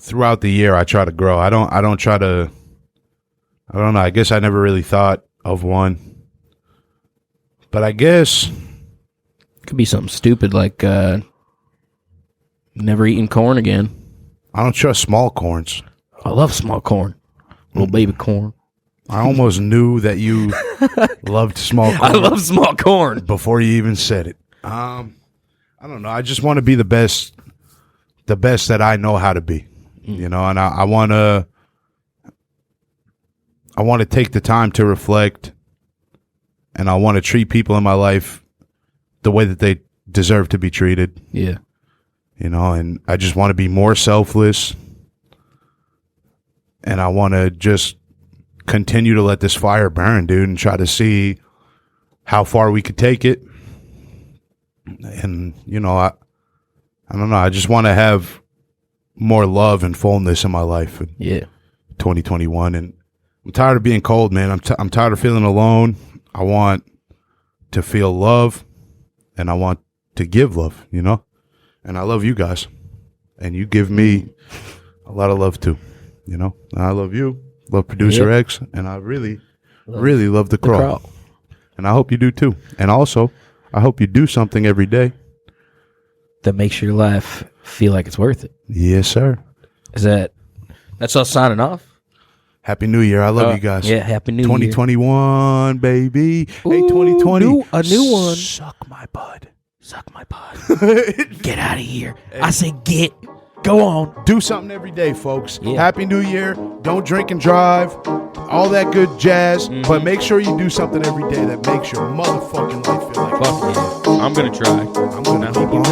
throughout the year. I try to grow. I don't try to. I don't know. I guess I never really thought of one, but I guess it could be something stupid like never eating corn again. I don't trust small corns. I love small corn. Little baby corn. I almost knew that you loved small corn. I love small corn. Before you even said it. I don't know. I just want to be the best that I know how to be. You know, and I want to take the time to reflect, and I want to treat people in my life the way that they deserve to be treated. Yeah. You know, and I just want to be more selfless. And I want to just continue to let this fire burn, dude, and try to see how far we could take it. And, you know, I don't know. I just want to have more love and fullness in my life in 2021. And I'm tired of being cold, man. I'm tired of feeling alone. I want to feel love, and I want to give love, you know? And I love you guys. And you give me a lot of love, too. You know, I love you, love Producer X, and I really love the crawl. And I hope you do too. And also, I hope you do something every day that makes your life feel like it's worth it. Yes, sir. That's us signing off? Happy New Year. I love you guys. Yeah, Happy New 2021, baby. Ooh, hey, 2020. A new one. Suck my bud. Suck my bud. Get out of here. I say get. Go on. Do something every day, folks. Yeah. Happy New Year. Don't drink and drive. All that good jazz. Mm-hmm. But make sure you do something every day that makes your motherfucking life feel like fuck yeah. I'm going to try. I'm going to keep on